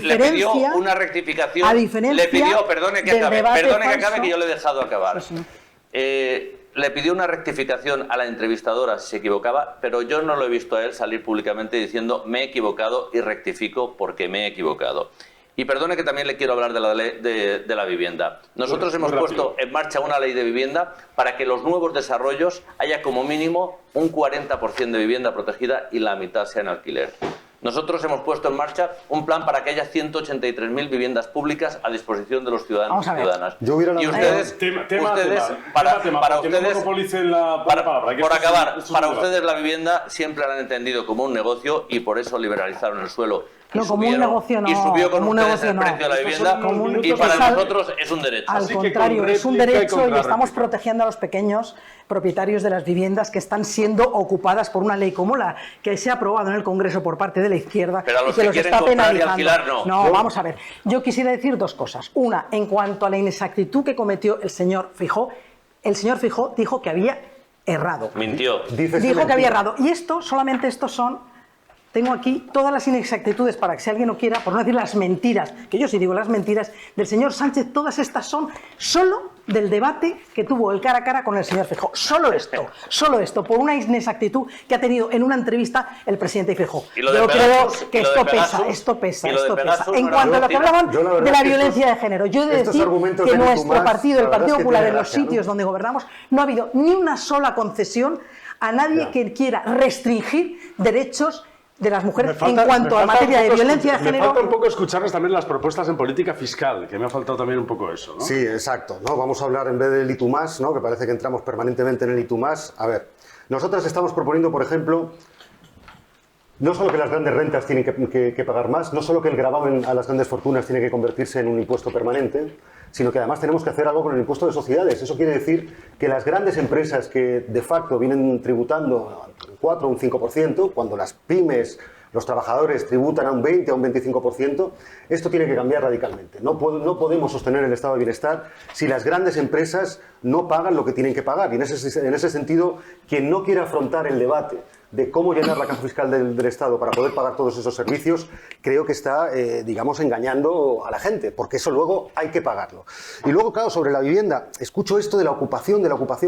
Le pidió una rectificación. Le pidió, perdone que acabe, que yo le he dejado acabar. Le pidió una rectificación a la entrevistadora si se equivocaba, pero yo no lo he visto a él salir públicamente diciendo me he equivocado y rectifico porque me he equivocado. Y perdone que también le quiero hablar de la ley de la vivienda. Nosotros hemos puesto en marcha una ley de vivienda para que los nuevos desarrollos haya como mínimo un 40% de vivienda protegida y la mitad sea en alquiler. Nosotros hemos puesto en marcha un plan para que haya 183.000 viviendas públicas a disposición de los ciudadanos y ciudadanas. Yo hubiera y ustedes, para ustedes la vivienda siempre la han entendido como un negocio y por eso liberalizaron el suelo. No, como un negocio no. Y subió con como un ustedes negocio el precio de la no. vivienda y para nosotros es un derecho. Al contrario, es un derecho y estamos protegiendo a los pequeños propietarios de las viviendas que están siendo ocupadas por una ley como la que se ha aprobado en el Congreso por parte de la izquierda pero a los y que los quieren está comprar y penalizando. alquilar, No, vamos a ver. Yo quisiera decir dos cosas. Una, en cuanto a la inexactitud que cometió el señor Feijóo dijo que había errado. Mintió. Dijo que había errado. Y solamente estos son... Tengo aquí todas las inexactitudes para que si alguien no quiera, por no decir las mentiras, que yo sí digo las mentiras, del señor Sánchez, todas estas son solo del debate que tuvo el cara a cara con el señor Feijóo. Solo esto, por una inexactitud que ha tenido en una entrevista el presidente Feijóo. Yo creo que esto pesa. En cuanto a lo que hablaban de la violencia de género, yo he de decir que nuestro partido, el Partido Popular, en los sitios donde gobernamos, no ha habido ni una sola concesión a nadie que quiera restringir derechos de las mujeres en cuanto a materia de violencia de género. Me falta un poco escucharles también las propuestas en política fiscal, que me ha faltado también un poco eso, ¿no? Sí, exacto, ¿no? Vamos a hablar en vez del ITU+, ¿no? Que parece que entramos permanentemente en el ITU+. A ver, nosotros estamos proponiendo, por ejemplo, no solo que las grandes rentas tienen que pagar más, no solo que el gravamen a las grandes fortunas tiene que convertirse en un impuesto permanente, sino que además tenemos que hacer algo con el impuesto de sociedades. Eso quiere decir que las grandes empresas que de facto vienen tributando un 4 o un 5%, cuando las pymes, los trabajadores tributan a un 20 o un 25%, esto tiene que cambiar radicalmente. No podemos sostener el estado de bienestar si las grandes empresas no pagan lo que tienen que pagar. Y en ese sentido, quien no quiere afrontar el debate de cómo llenar la caja fiscal del Estado para poder pagar todos esos servicios, creo que está, digamos, engañando a la gente, porque eso luego hay que pagarlo. Y luego, claro, sobre la vivienda, escucho esto de la ocupación,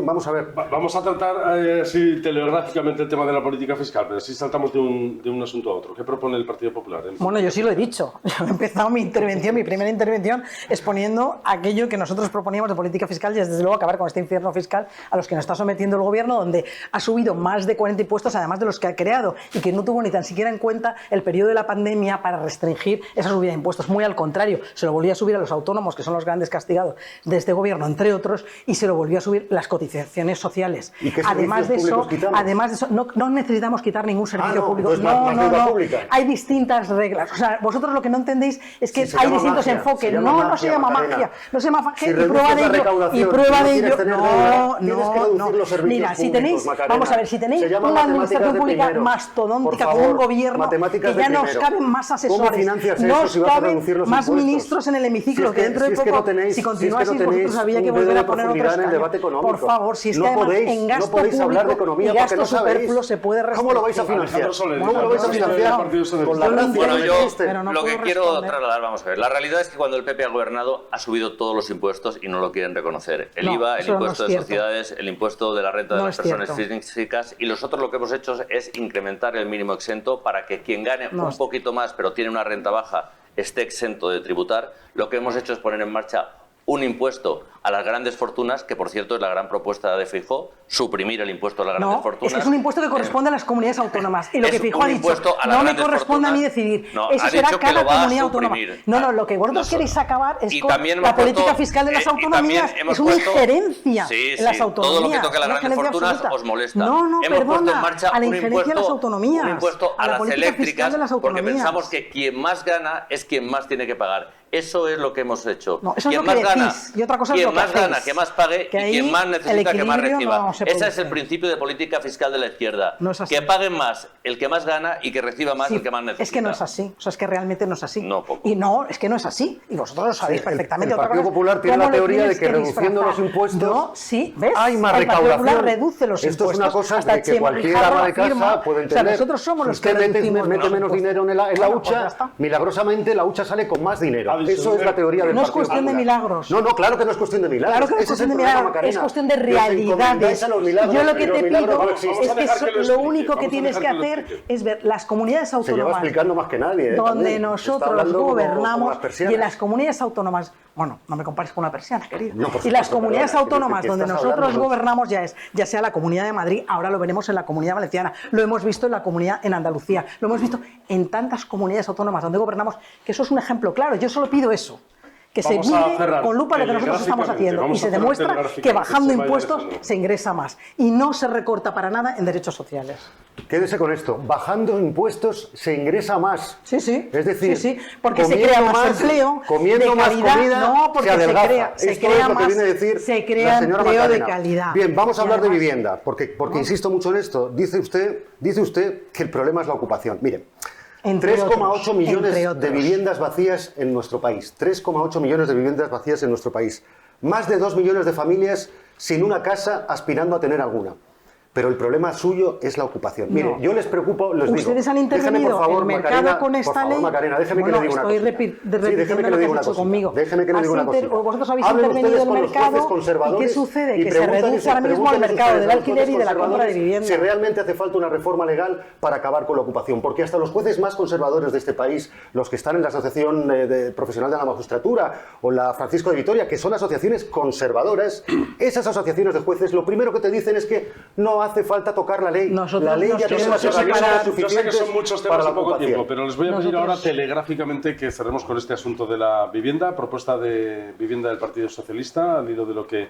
vamos a ver. Vamos a tratar así telegráficamente el tema de la política fiscal, pero si saltamos de un asunto a otro. ¿Qué propone el Partido Popular? Bueno, yo sí lo he dicho. Yo he empezado mi primera intervención, exponiendo aquello que nosotros proponíamos de política fiscal y es, desde luego, acabar con este infierno fiscal a los que nos está sometiendo el gobierno, donde ha subido más de 40 impuestos, además de los que ha creado, y que no tuvo ni tan siquiera en cuenta el periodo de la pandemia para restringir esa subida de impuestos. Muy al contrario, se lo volvió a subir a los autónomos, que son los grandes castigados de este gobierno, entre otros, y se lo volvió a subir las cotizaciones sociales. Además de eso, no necesitamos quitar ningún servicio público. Pues no. Hay distintas reglas. O sea, vosotros lo que no entendéis es que hay distintos enfoques. No se llama magia. No se llama magia. Y prueba de ello. No. Mira, si tenéis, vamos a ver, si tenéis una administración pública mastodóntica con un gobierno que ya no os caben más asesores, no os caben más ministros en el hemiciclo, que dentro de poco, si continuáis, vosotros había que volver a poner otro escaño. Por favor, si es que además en gasto público y gasto superfluo se puede restringir. ¿Cómo lo vais a financiar? ¿Cómo lo vais a financiar? Bueno, yo lo que quiero trasladar, vamos a ver, la realidad es que cuando el PP ha gobernado ha subido todos los impuestos y no lo quieren reconocer. El IVA, el impuesto de sociedades, el impuesto de la renta de las personas físicas, y nosotros lo que hemos hecho es incrementar el mínimo exento para que quien gane un poquito más pero tiene una renta baja esté exento de tributar. Lo que hemos hecho es poner en marcha un impuesto a las grandes fortunas, que por cierto es la gran propuesta de Feijóo, suprimir el impuesto a las grandes fortunas. Es que es un impuesto que corresponde a las comunidades autónomas. Y lo que Feijóo ha dicho, no me corresponde a mí decidir. Eso será cada comunidad autónoma. Lo que vosotros queréis acabar es con la política fiscal de las autonomías. Es una injerencia en las autonomías. Todo lo que toca a las grandes fortunas os molesta. Hemos puesto en marcha a la injerencia de las autonomías. Un impuesto a las eléctricas, porque pensamos que quien más gana es quien más tiene que pagar. Eso es lo que hemos hecho. Eso es lo que decís. Y otra cosa es lo que más gana, que más pague, y quien más necesita, que más reciba. Ese es el principio de política fiscal de la izquierda. Que pague más el que más gana y que reciba más el que más necesita. Es que no es así. O sea, es que realmente no es así. Poco. Y no, es que no es así. Y vosotros lo sabéis perfectamente. El Partido Popular tiene la teoría de que reduciendo los impuestos hay más recaudación. El Partido Popular reduce los impuestos. Esto es una cosa de que cualquier ama de casa puede entender. O sea, nosotros somos los que reducimos. Mete menos dinero en la hucha, milagrosamente la hucha sale con más dinero. Eso es la teoría del Partido Popular. No es cuestión de milagros. No, claro que no es cuestión de milagros. Claro que no es cuestión de milagros, es cuestión de realidades. Yo lo que te pido es que lo único que tienes que hacer es ver las comunidades autónomas se lleva explicando más que nadie, donde nosotros gobernamos, y en las comunidades autónomas Bueno, no me compares con una persiana, querido. No, por y las supuesto, comunidades perdona, autónomas que donde estás nosotros hablando, ¿no? gobernamos ya sea la Comunidad de Madrid, ahora lo veremos en la Comunidad Valenciana, lo hemos visto en la Comunidad en Andalucía, lo hemos visto en tantas comunidades autónomas donde gobernamos, que eso es un ejemplo claro. Yo solo pido eso. Que se mire con lupa lo que nosotros estamos haciendo y se demuestra que bajando impuestos se ingresa más y no se recorta para nada en derechos sociales. Quédese con esto, bajando impuestos se ingresa más. Sí, sí. Es decir, sí, porque se crea más empleo, comiendo de más calidad, comida, no, porque se adelgaza. se Esto crea es lo que más, viene a decir se la crea señora empleo Macarena. de calidad. Bien, vamos a Y hablar de además- vivienda, porque insisto mucho en esto. Dice usted que el problema es la ocupación. Mire, Entre 3,8 otros, millones entre de otros. viviendas vacías en nuestro país. 3,8 millones de viviendas vacías en nuestro país. Más de 2 millones de familias sin una casa aspirando a tener alguna. Pero el problema suyo es la ocupación. Mire, No. yo les preocupo, les digo. Ustedes han Déjeme, intervenido por favor, el mercado Macarena, con esta por favor, ley. Macarena, déjeme Bueno, que le diga una estoy cosa. repitiendo Sí, déjeme que lo le que diga has una hecho cosita. conmigo. Déjeme que le diga una cosita. Vosotros habéis Hablen intervenido ustedes el con los mercado jueces y conservadores ¿qué sucede? y Que se reduce ahora mismo el mercado del alquiler y de la compra de vivienda. Si realmente hace falta una reforma legal para acabar con la ocupación, porque hasta los jueces más conservadores de este país, los que están en la Asociación Profesional de la Magistratura o la Francisco de Vitoria, que son asociaciones conservadoras, esas asociaciones de jueces lo primero que te dicen es que no hace falta tocar la ley. Nosotros La ley ya nos tiene las queremos herramientas separar. Yo sé que suficientes son muchos para temas la en poco ocupación. tiempo, pero les voy a pedir ahora Nosotros- telegráficamente que cerremos con este asunto de la vivienda, propuesta de vivienda del Partido Socialista, al hilo de lo que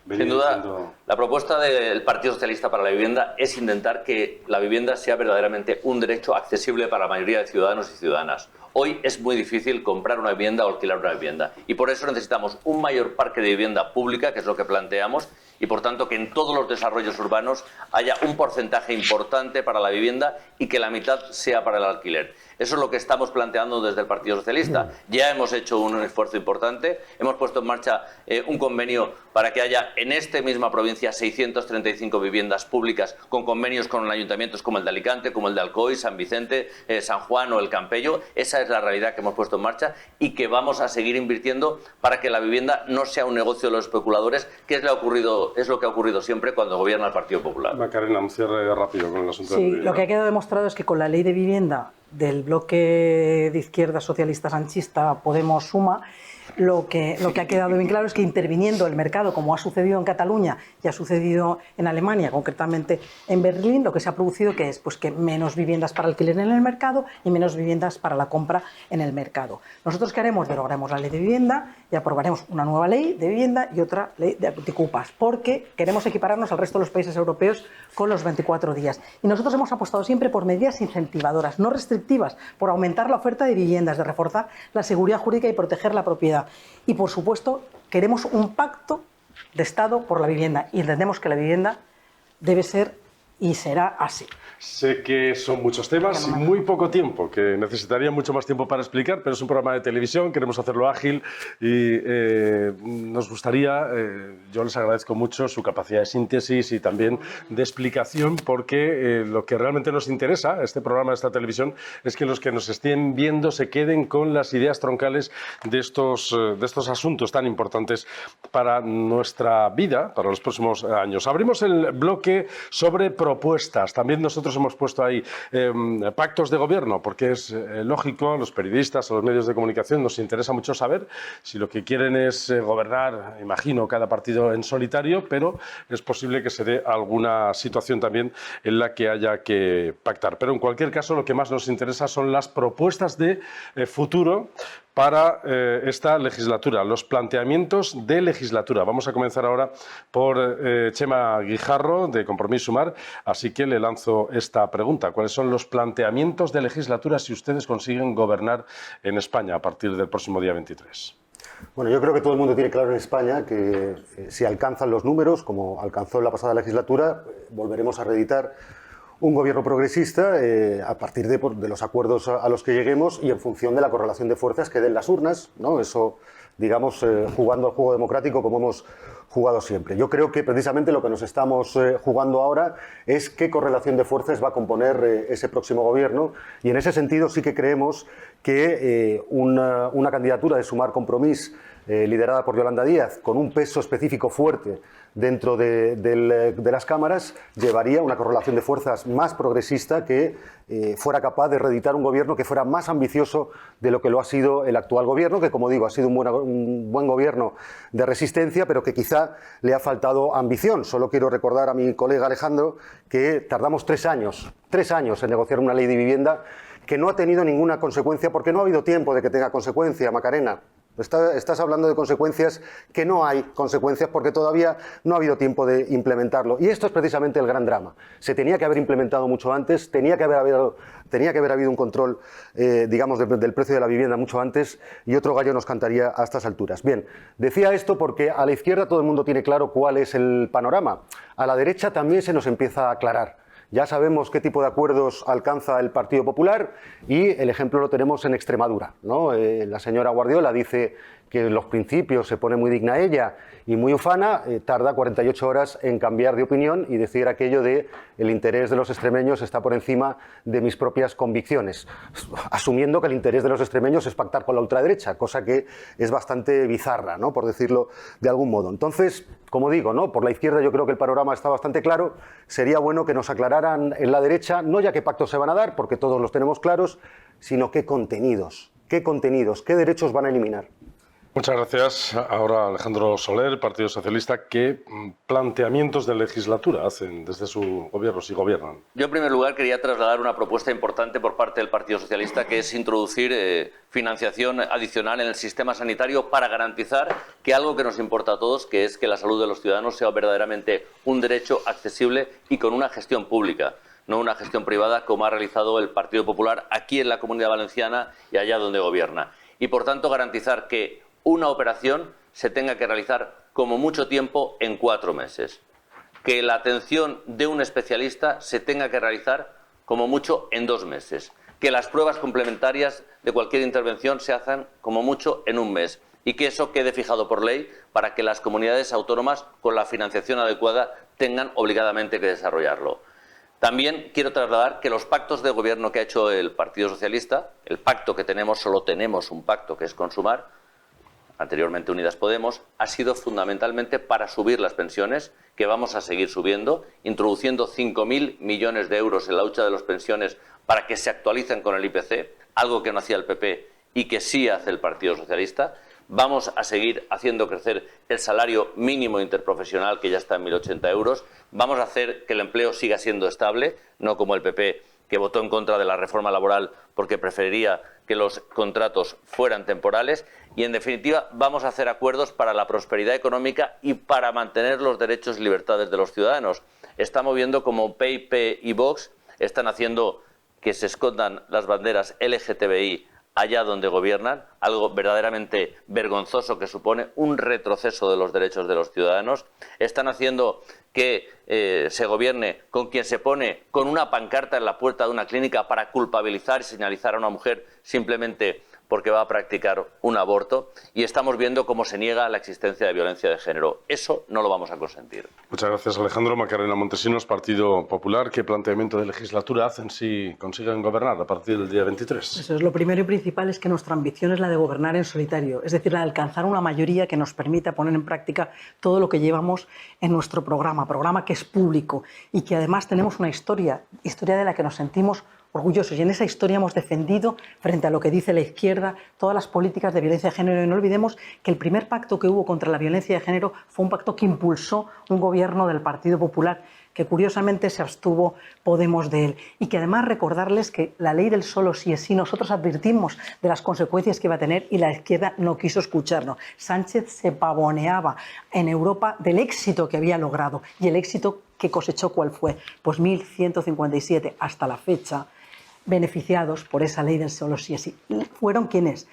venía Sin duda, diciendo. la propuesta del Partido Socialista para la vivienda es intentar que la vivienda sea verdaderamente un derecho accesible para la mayoría de ciudadanos y ciudadanas. Hoy es muy difícil comprar una vivienda o alquilar una vivienda y por eso necesitamos un mayor parque de vivienda pública, que es lo que planteamos, y por tanto que en todos los desarrollos urbanos haya un porcentaje importante para la vivienda y que la mitad sea para el alquiler. Eso es lo que estamos planteando desde el Partido Socialista. Ya hemos hecho un esfuerzo importante, hemos puesto en marcha un convenio para que haya en esta misma provincia 635 viviendas públicas con convenios con ayuntamientos como el de Alicante, como el de Alcoy, San Vicente, San Juan o el Campello. Esa es la realidad que hemos puesto en marcha y que vamos a seguir invirtiendo para que la vivienda no sea un negocio de los especuladores, que es lo que ha ocurrido siempre cuando gobierna el Partido Popular. Macarena, un cierre rápido con el asunto de la Sí, vivienda. lo que ha quedado demostrado es que con la ley de vivienda del bloque de izquierda socialista sanchista Podemos Suma, lo que ha quedado bien claro es que interviniendo el mercado, como ha sucedido en Cataluña y ha sucedido en Alemania, concretamente en Berlín, lo que se ha producido que es pues, que menos viviendas para alquiler en el mercado y menos viviendas para la compra en el mercado. ¿Nosotros qué haremos? Derogaremos la ley de vivienda y aprobaremos una nueva ley de vivienda y otra ley de anticupas, porque queremos equipararnos al resto de los países europeos con los 24 días. Y nosotros hemos apostado siempre por medidas incentivadoras, no restrictivas, por aumentar la oferta de viviendas, de reforzar la seguridad jurídica y proteger la propiedad. Y, por supuesto, queremos un pacto de Estado por la vivienda y entendemos que la vivienda debe ser y será así. Sé que son muchos temas y muy poco tiempo, que necesitaría mucho más tiempo para explicar, pero es un programa de televisión, queremos hacerlo ágil y nos gustaría, yo les agradezco mucho su capacidad de síntesis y también de explicación, porque lo que realmente nos interesa, este programa, esta televisión, es que los que nos estén viendo se queden con las ideas troncales de estos asuntos tan importantes para nuestra vida, para los próximos años. Abrimos el bloque sobre propuestas. También nosotros hemos puesto ahí pactos de gobierno, porque es lógico, a los periodistas, a los medios de comunicación nos interesa mucho saber si lo que quieren es gobernar, imagino, cada partido en solitario, pero es posible que se dé alguna situación también en la que haya que pactar. Pero en cualquier caso, lo que más nos interesa son las propuestas de futuro para esta legislatura, los planteamientos de legislatura. Vamos a comenzar ahora por Txema Guijarro, de Compromís Sumar, así que le lanzo esta pregunta. ¿Cuáles son los planteamientos de legislatura si ustedes consiguen gobernar en España a partir del próximo día 23? Bueno, yo creo que todo el mundo tiene claro en España que si alcanzan los números, como alcanzó en la pasada legislatura, volveremos a reeditar un gobierno progresista a partir de los acuerdos a los que lleguemos y en función de la correlación de fuerzas que den las urnas, ¿no? Eso, digamos, jugando al juego democrático como jugado siempre. Yo creo que precisamente lo que nos estamos jugando ahora es qué correlación de fuerzas va a componer ese próximo gobierno, y en ese sentido sí que creemos que una candidatura de Sumar Compromís liderada por Yolanda Díaz, con un peso específico fuerte dentro de las cámaras, llevaría una correlación de fuerzas más progresista que fuera capaz de reeditar un gobierno que fuera más ambicioso de lo que lo ha sido el actual gobierno, que, como digo, ha sido un buen gobierno de resistencia, pero que quizá le ha faltado ambición. Solo quiero recordar a mi colega Alejandro que tardamos 3 años en negociar una ley de vivienda que no ha tenido ninguna consecuencia, porque no ha habido tiempo de que tenga consecuencia, Macarena. Estás hablando de consecuencias que no hay consecuencias porque todavía no ha habido tiempo de implementarlo. Y esto es precisamente el gran drama. Se tenía que haber implementado mucho antes, tenía que haber habido un control, digamos, del precio de la vivienda mucho antes, y otro gallo nos cantaría a estas alturas. Bien, decía esto porque a la izquierda todo el mundo tiene claro cuál es el panorama. A la derecha también se nos empieza a aclarar. Ya sabemos qué tipo de acuerdos alcanza el Partido Popular, y el ejemplo lo tenemos en Extremadura, ¿no? La señora Guardiola dice que en los principios se pone muy digna ella y muy ufana, tarda 48 horas en cambiar de opinión y decir aquello de el interés de los extremeños está por encima de mis propias convicciones, asumiendo que el interés de los extremeños es pactar con la ultraderecha, cosa que es bastante bizarra, ¿no?, por decirlo de algún modo. Entonces, como digo, ¿no?, por la izquierda yo creo que el panorama está bastante claro. Sería bueno que nos aclararan en la derecha, no ya qué pactos se van a dar, porque todos los tenemos claros, sino qué contenidos, qué derechos van a eliminar. Muchas gracias. Ahora Alejandro Soler, Partido Socialista. ¿Qué planteamientos de legislatura hacen desde su gobierno, si gobiernan? Yo, en primer lugar, quería trasladar una propuesta importante por parte del Partido Socialista, que es introducir financiación adicional en el sistema sanitario para garantizar que algo que nos importa a todos, que es que la salud de los ciudadanos sea verdaderamente un derecho accesible y con una gestión pública, no una gestión privada como ha realizado el Partido Popular aquí en la Comunidad Valenciana y allá donde gobierna. Y, por tanto, garantizar que una operación se tenga que realizar como mucho tiempo en 4 meses. Que la atención de un especialista se tenga que realizar como mucho en 2 meses. Que las pruebas complementarias de cualquier intervención se hagan como mucho en 1 mes. Y que eso quede fijado por ley para que las comunidades autónomas con la financiación adecuada tengan obligadamente que desarrollarlo. También quiero trasladar que los pactos de gobierno que ha hecho el Partido Socialista, el pacto que tenemos, solo tenemos un pacto que es con Sumar, anteriormente Unidas Podemos, ha sido fundamentalmente para subir las pensiones, que vamos a seguir subiendo, introduciendo 5.000 millones de euros en la hucha de las pensiones para que se actualicen con el IPC, algo que no hacía el PP y que sí hace el Partido Socialista. Vamos a seguir haciendo crecer el salario mínimo interprofesional, que ya está en 1.080 euros. Vamos a hacer que el empleo siga siendo estable, no como el PP, que votó en contra de la reforma laboral porque preferiría que los contratos fueran temporales. Y, en definitiva, vamos a hacer acuerdos para la prosperidad económica y para mantener los derechos y libertades de los ciudadanos. Estamos viendo como PIP y Vox están haciendo que se escondan las banderas LGTBI allá donde gobiernan, algo verdaderamente vergonzoso que supone un retroceso de los derechos de los ciudadanos. Están haciendo que se gobierne con quien se pone con una pancarta en la puerta de una clínica para culpabilizar y señalizar a una mujer simplemente porque va a practicar un aborto, y estamos viendo cómo se niega la existencia de violencia de género. Eso no lo vamos a consentir. Muchas gracias, Alejandro. Macarena Montesinos, Partido Popular. ¿Qué planteamiento de legislatura hacen si consiguen gobernar a partir del día 23? Eso es, lo primero y principal es que nuestra ambición es la de gobernar en solitario, es decir, la de alcanzar una mayoría que nos permita poner en práctica todo lo que llevamos en nuestro programa que es público y que además tenemos una historia de la que nos sentimos orgullosos, y en esa historia hemos defendido, frente a lo que dice la izquierda, todas las políticas de violencia de género. Y no olvidemos que el primer pacto que hubo contra la violencia de género fue un pacto que impulsó un gobierno del Partido Popular, que curiosamente se abstuvo Podemos de él. Y que además recordarles que la ley del solo sí es sí, nosotros advertimos de las consecuencias que iba a tener y la izquierda no quiso escucharnos. Sánchez se pavoneaba en Europa del éxito que había logrado, y el éxito que cosechó, ¿cuál fue? Pues 1.157 hasta la fecha beneficiados por esa ley del solo sí es sí. Fueron quienes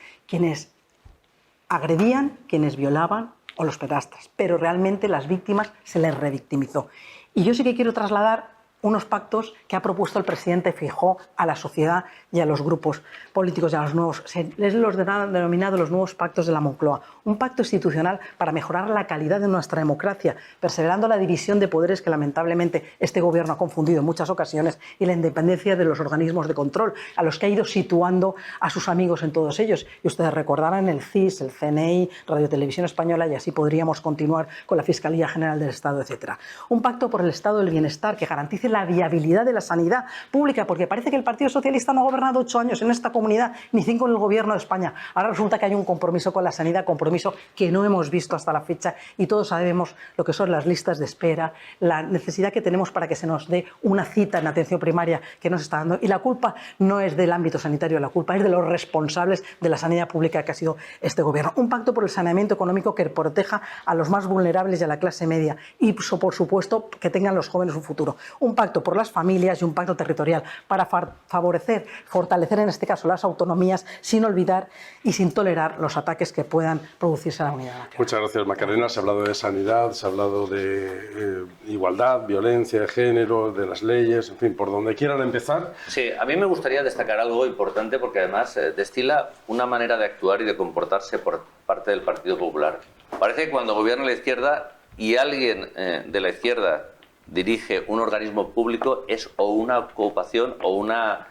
agredían, quienes violaban o los pedastres, pero realmente las víctimas se les revictimizó. Y yo sí que quiero trasladar unos pactos que ha propuesto el presidente Feijóo a la sociedad y a los grupos políticos y a los nuevos. Les los denominado los nuevos pactos de la Moncloa. Un pacto institucional para mejorar la calidad de nuestra democracia, perseverando la división de poderes que lamentablemente este gobierno ha confundido en muchas ocasiones y la independencia de los organismos de control, a los que ha ido situando a sus amigos en todos ellos. Y ustedes recordarán el CIS, el CNI, Radio Televisión Española, y así podríamos continuar con la Fiscalía General del Estado, etc. Un pacto por el estado del bienestar que garantice la viabilidad de la sanidad pública, porque parece que el Partido Socialista no ha gobernado 8 años en esta comunidad, ni 5 en el gobierno de España. Ahora resulta que hay un compromiso con la sanidad, compromiso que no hemos visto hasta la fecha, y todos sabemos lo que son las listas de espera, la necesidad que tenemos para que se nos dé una cita en atención primaria que nos está dando. Y la culpa no es del ámbito sanitario, la culpa es de los responsables de la sanidad pública que ha sido este gobierno. Un pacto por el saneamiento económico que proteja a los más vulnerables y a la clase media, y por supuesto que tengan los jóvenes un futuro. Un pacto por las familias y un pacto territorial para favorecer, fortalecer en este caso las autonomías, sin olvidar y sin tolerar los ataques que puedan producirse a la unidad nacional. Muchas gracias, Macarena. Se ha hablado de sanidad, se ha hablado de igualdad, violencia de género, de las leyes, en fin, por donde quieran empezar. Sí, a mí me gustaría destacar algo importante porque además destila una manera de actuar y de comportarse por parte del Partido Popular. Parece que cuando gobierna la izquierda y alguien de la izquierda dirige un organismo público es o una ocupación o una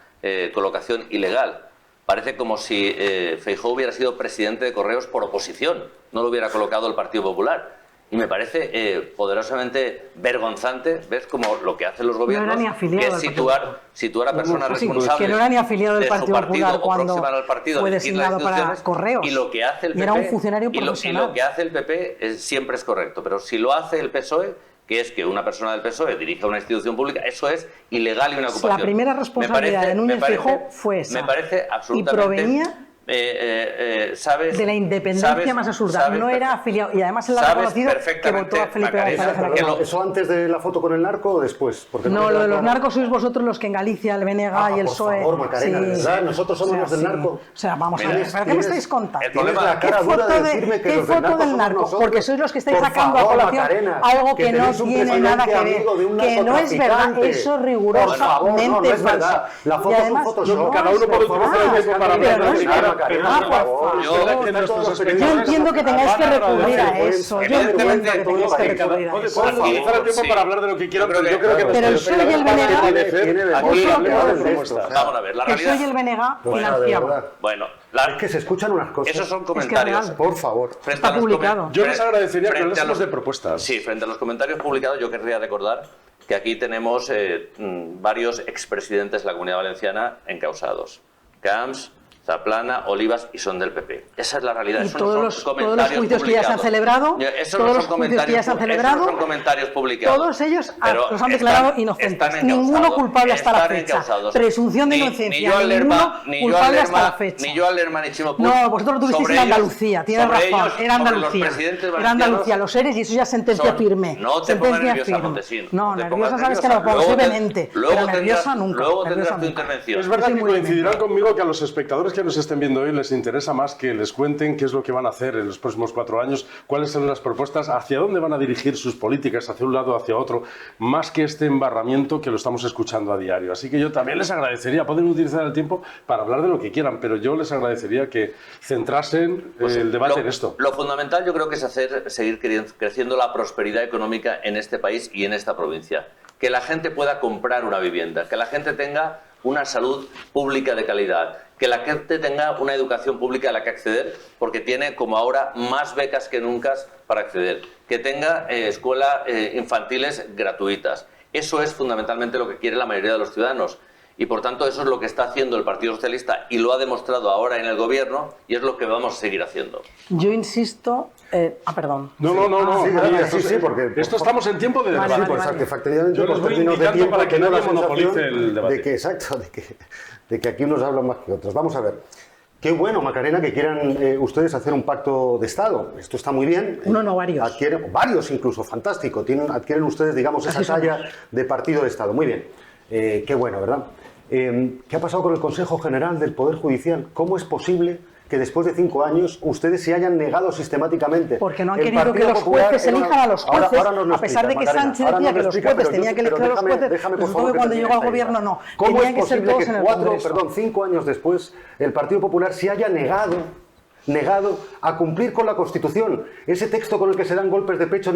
colocación ilegal. Parece como si Feijóo hubiera sido presidente de Correos por oposición, no lo hubiera colocado el Partido Popular. Y me parece poderosamente vergonzante, ¿ves? Como lo que hacen los gobiernos, que es situar a personas responsables que no era ni afiliado del Partido Popular cuando fue de designado para Correos. Y lo que hace el PP, era un funcionario profesional. Y lo que hace el PP siempre es correcto. Pero si lo hace el PSOE, que es que una persona del PSOE dirija una institución pública, eso es ilegal y una ocupación. La primera responsabilidad de Núñez Feijóo fue esa. Me parece absolutamente... Y provenía ¿sabes? De la independencia más absurda. No era afiliado. Y además él ha reconocido que votó a Felipe González. ¿Eso antes de la foto con el narco o después? Porque no, lo de los narcos sois vosotros los que en Galicia, el BNG y el PSOE... Por favor, Macarena, sí, ¿verdad? Nosotros somos los del narco. O sea, vamos a ver, ¿pero qué me estáis contando? Tienes la cara dura de decirme que los del narco somos nosotros. Porque sois los que estáis sacando a colación algo que no tiene nada que ver. Que no es verdad, eso es rigurosamente falso. La foto es un Photoshop. Cada uno puede utilizar el mismo para hablar. Yo entiendo que tengáis que recurrir a eso. Yo entiendo que tengáis que recurrir a eso. Pueden utilizar el tiempo para hablar de lo que quieran, pero yo creo que... Pero el PSOE y el BNG... Vamos a ver, la realidad... El PSOE y el BNG financiaban. Bueno, es que se escuchan unas cosas. Esos son comentarios. Por favor. Está publicado. Yo les agradecería que hablásemos de propuestas. Sí, frente a los comentarios publicados, yo querría recordar que aquí tenemos varios expresidentes de la Comunidad Valenciana encausados. Camps, Zaplana, Olivas, y son del PP. Esa es la realidad. Y todos los juicios que ya se han celebrado, todos los juicios que ya se han celebrado, son comentarios publicados. Todos ellos los han declarado inocentes. Ninguno culpable hasta la fecha. Presunción de inocencia. Ninguno culpable hasta la fecha. Ni yo Lerma ni Chimo Puig. No, vosotros lo tuvisteis en Andalucía. Tienes razón. Era Andalucía. Era Andalucía. Los eres y eso ya sentencia firme. No te pongas nerviosa, Montesín. No, nerviosa sabes que no, posiblemente. Pero nerviosa nunca. Luego tendrás tu intervención. Es verdad que coincidirán conmigo que a los espectadores que nos estén viendo hoy les interesa más que les cuenten qué es lo que van a hacer en los próximos 4 años, cuáles son las propuestas, hacia dónde van a dirigir sus políticas, hacia un lado o hacia otro, más que este embarramiento que lo estamos escuchando a diario. Así que yo también les agradecería, pueden utilizar el tiempo para hablar de lo que quieran, pero yo les agradecería que centrasen el debate en esto. Lo fundamental yo creo que es seguir creciendo la prosperidad económica en este país y en esta provincia. Que la gente pueda comprar una vivienda, que la gente tenga una salud pública de calidad, que la gente tenga una educación pública a la que acceder, porque tiene, como ahora, más becas que nunca para acceder, que tenga escuelas infantiles gratuitas. Eso es fundamentalmente lo que quiere la mayoría de los ciudadanos. Y por tanto eso es lo que está haciendo el Partido Socialista y lo ha demostrado ahora en el gobierno y es lo que vamos a seguir haciendo. Yo insisto... perdón. No. Sí, porque esto estamos en tiempo de debate. Sí, pues efectivamente por términos de tiempo para que no nadie monopolice el debate. De que aquí unos hablan más que otros. Vamos a ver. Qué bueno, Macarena, que quieran ustedes hacer un pacto de Estado. Esto está muy bien. Uno no, varios. Varios incluso, fantástico. Adquieren ustedes, digamos, esa talla de partido de Estado. Muy bien. Qué bueno, ¿verdad? ¿Qué ha pasado con el Consejo General del Poder Judicial? ¿Cómo es posible que después de 5 años ustedes se hayan negado sistemáticamente. Porque no han querido que los jueces elijan a los jueces, a pesar de que Sánchez decía que los jueces tenían que elegir a los jueces, resultó que cuando llegó al gobierno no, tenían que ser todos en el Congreso. 5 años después, el Partido Popular se haya negado a cumplir con la Constitución, ese texto con el que se dan golpes de pecho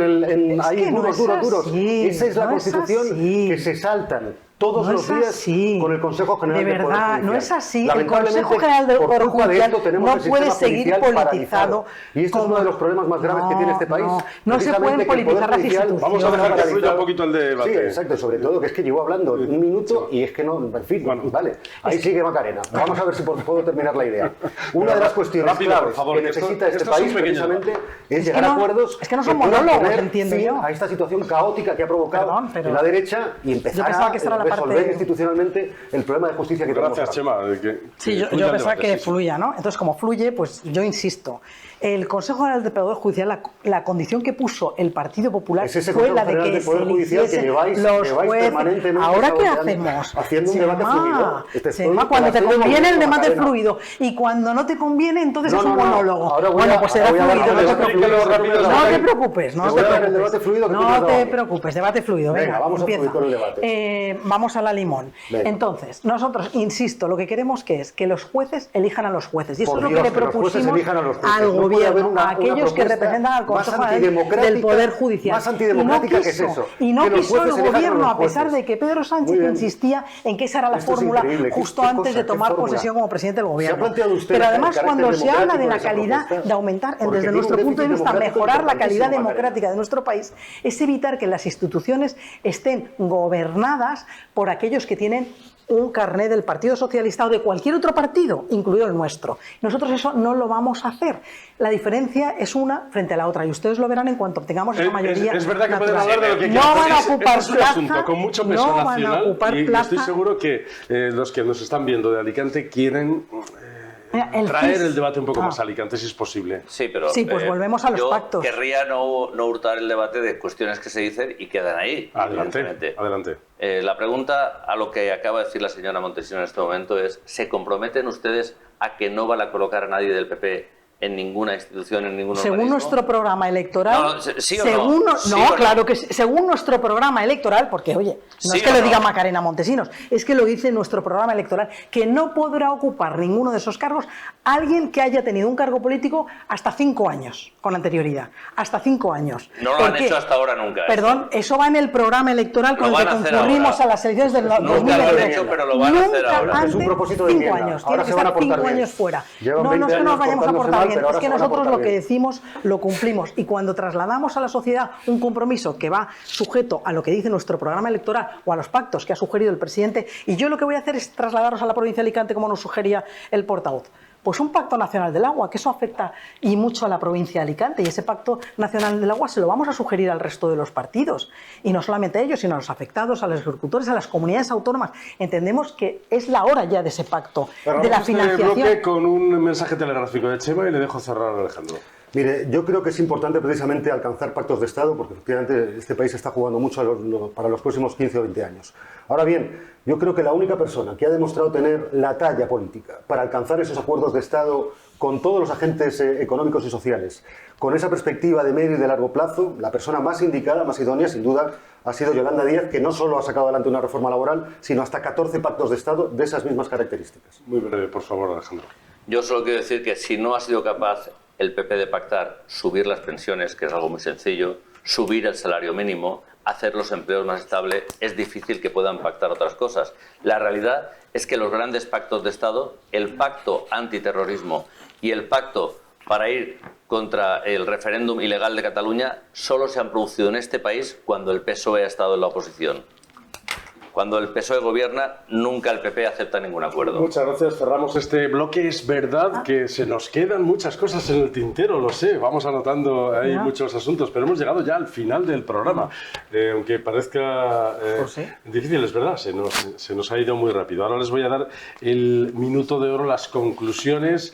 ahí duros. Esa es la Constitución que se saltan todos los días con el Consejo General del Poder Judicial. De verdad, no es así. El Consejo General del Poder Judicial no puede seguir politizado. Y esto es uno de los problemas más graves que tiene este país. No se pueden politizar las instituciones. Vamos a dejar que fluya un poquito el debate. Sí, exacto, sobre todo que es que llevo hablando 1 minuto y es que no, en fin, vale. Ahí sigue Macarena. Vamos a ver si puedo terminar la idea. Una de las cuestiones claves que necesita este país precisamente es llegar a acuerdos. Es que no son monólogos, entiendo yo. A esta situación caótica que ha provocado la derecha y empezar a resolver institucionalmente el problema de justicia que tenemos. Gracias, Chema. Sí, yo pensaba que fluya, ¿no? Entonces, como fluye, pues yo insisto. El Consejo General del Poder Judicial, la condición que puso el Partido Popular fue la de que se eligiesen los jueces. ¿Ahora qué hacemos? Haciendo un debate fluido. Cuando te conviene el debate fluido y cuando no te conviene, entonces es un monólogo. Bueno, pues será fluido. No te preocupes. No te preocupes, debate fluido. Venga, vamos a fluir con el debate. Vamos a la limón. Entonces, nosotros, insisto, lo que queremos es que los jueces elijan a los jueces. Y eso es lo que le propusimos al gobierno, a aquellos que representan al Consejo del Poder Judicial. Más antidemocrática que es eso. Y no quiso el gobierno, a pesar de que Pedro Sánchez insistía en que esa era la fórmula justo antes de tomar posesión como presidente del gobierno. Pero además, cuando se habla de la calidad, de aumentar, desde nuestro punto de vista, mejorar la calidad democrática de nuestro país, es evitar que las instituciones estén gobernadas por aquellos que tienen un carné del Partido Socialista o de cualquier otro partido, incluido el nuestro. Nosotros eso no lo vamos a hacer. La diferencia es una frente a la otra y ustedes lo verán en cuanto obtengamos esa mayoría. Es verdad que pueden hablar de lo que quieran. No van a ocupar es un asunto con mucho peso nacional y plaza. Estoy seguro que los que nos están viendo de Alicante quieren traer el debate un poco más a Alicante, si es posible. Sí, pero sí, pues volvemos a los pactos. Querría no hurtar el debate de cuestiones que se dicen y quedan ahí. Adelante. La pregunta a lo que acaba de decir la señora Montesinos en este momento es: ¿se comprometen ustedes a que no van a colocar a nadie del PP en ninguna institución, en ningún organismo? Según nuestro programa electoral, ¿sí o no? Claro que sí. Según nuestro programa electoral, porque oye, no es que lo diga Macarena Montesinos, es que lo dice nuestro programa electoral, que no podrá ocupar ninguno de esos cargos alguien que haya tenido un cargo político hasta 5 años, con anterioridad, hasta 5 años. No lo han hecho hasta ahora nunca. Perdón, eso va en el programa electoral con el que concurrimos a las elecciones del 2020. Nunca lo han hecho, pero lo van a hacer ahora. Es un propósito de 5 años, tiene que estar 5 años fuera. No es que nos vayamos a portar bien, es que nosotros lo que decimos lo cumplimos y cuando trasladamos a la sociedad un compromiso que va sujeto a lo que dice nuestro programa electoral o a los pactos que ha sugerido el presidente, y yo lo que voy a hacer es trasladaros a la provincia de Alicante como nos sugería el portavoz. Pues un pacto nacional del agua, que eso afecta y mucho a la provincia de Alicante, y ese pacto nacional del agua se lo vamos a sugerir al resto de los partidos, y no solamente a ellos, sino a los afectados, a los agricultores, a las comunidades autónomas. Entendemos que es la hora ya de ese pacto, de la financiación. Bloque con un mensaje telegráfico de Chema y le dejo cerrar a Alejandro. Mire, yo creo que es importante precisamente alcanzar pactos de Estado porque efectivamente este país está jugando mucho para los próximos 15 o 20 años. Ahora bien, yo creo que la única persona que ha demostrado tener la talla política para alcanzar esos acuerdos de Estado con todos los agentes económicos y sociales, con esa perspectiva de medio y de largo plazo, la persona más indicada, más idónea, sin duda, ha sido Yolanda Díaz, que no solo ha sacado adelante una reforma laboral, sino hasta 14 pactos de Estado de esas mismas características. Muy breve, por favor, Alejandro. Yo solo quiero decir que si no ha sido capaz el PP de pactar subir las pensiones, que es algo muy sencillo, subir el salario mínimo, hacer los empleos más estables, es difícil que puedan pactar otras cosas. La realidad es que los grandes pactos de Estado, el pacto antiterrorismo y el pacto para ir contra el referéndum ilegal de Cataluña, solo se han producido en este país cuando el PSOE ha estado en la oposición. Cuando el PSOE gobierna, nunca el PP acepta ningún acuerdo. Muchas gracias. Cerramos este bloque. Es verdad que se nos quedan muchas cosas en el tintero, lo sé. Vamos anotando ahí muchos asuntos, pero hemos llegado ya al final del programa. Aunque parezca difícil, es verdad, se nos ha ido muy rápido. Ahora les voy a dar el minuto de oro, las conclusiones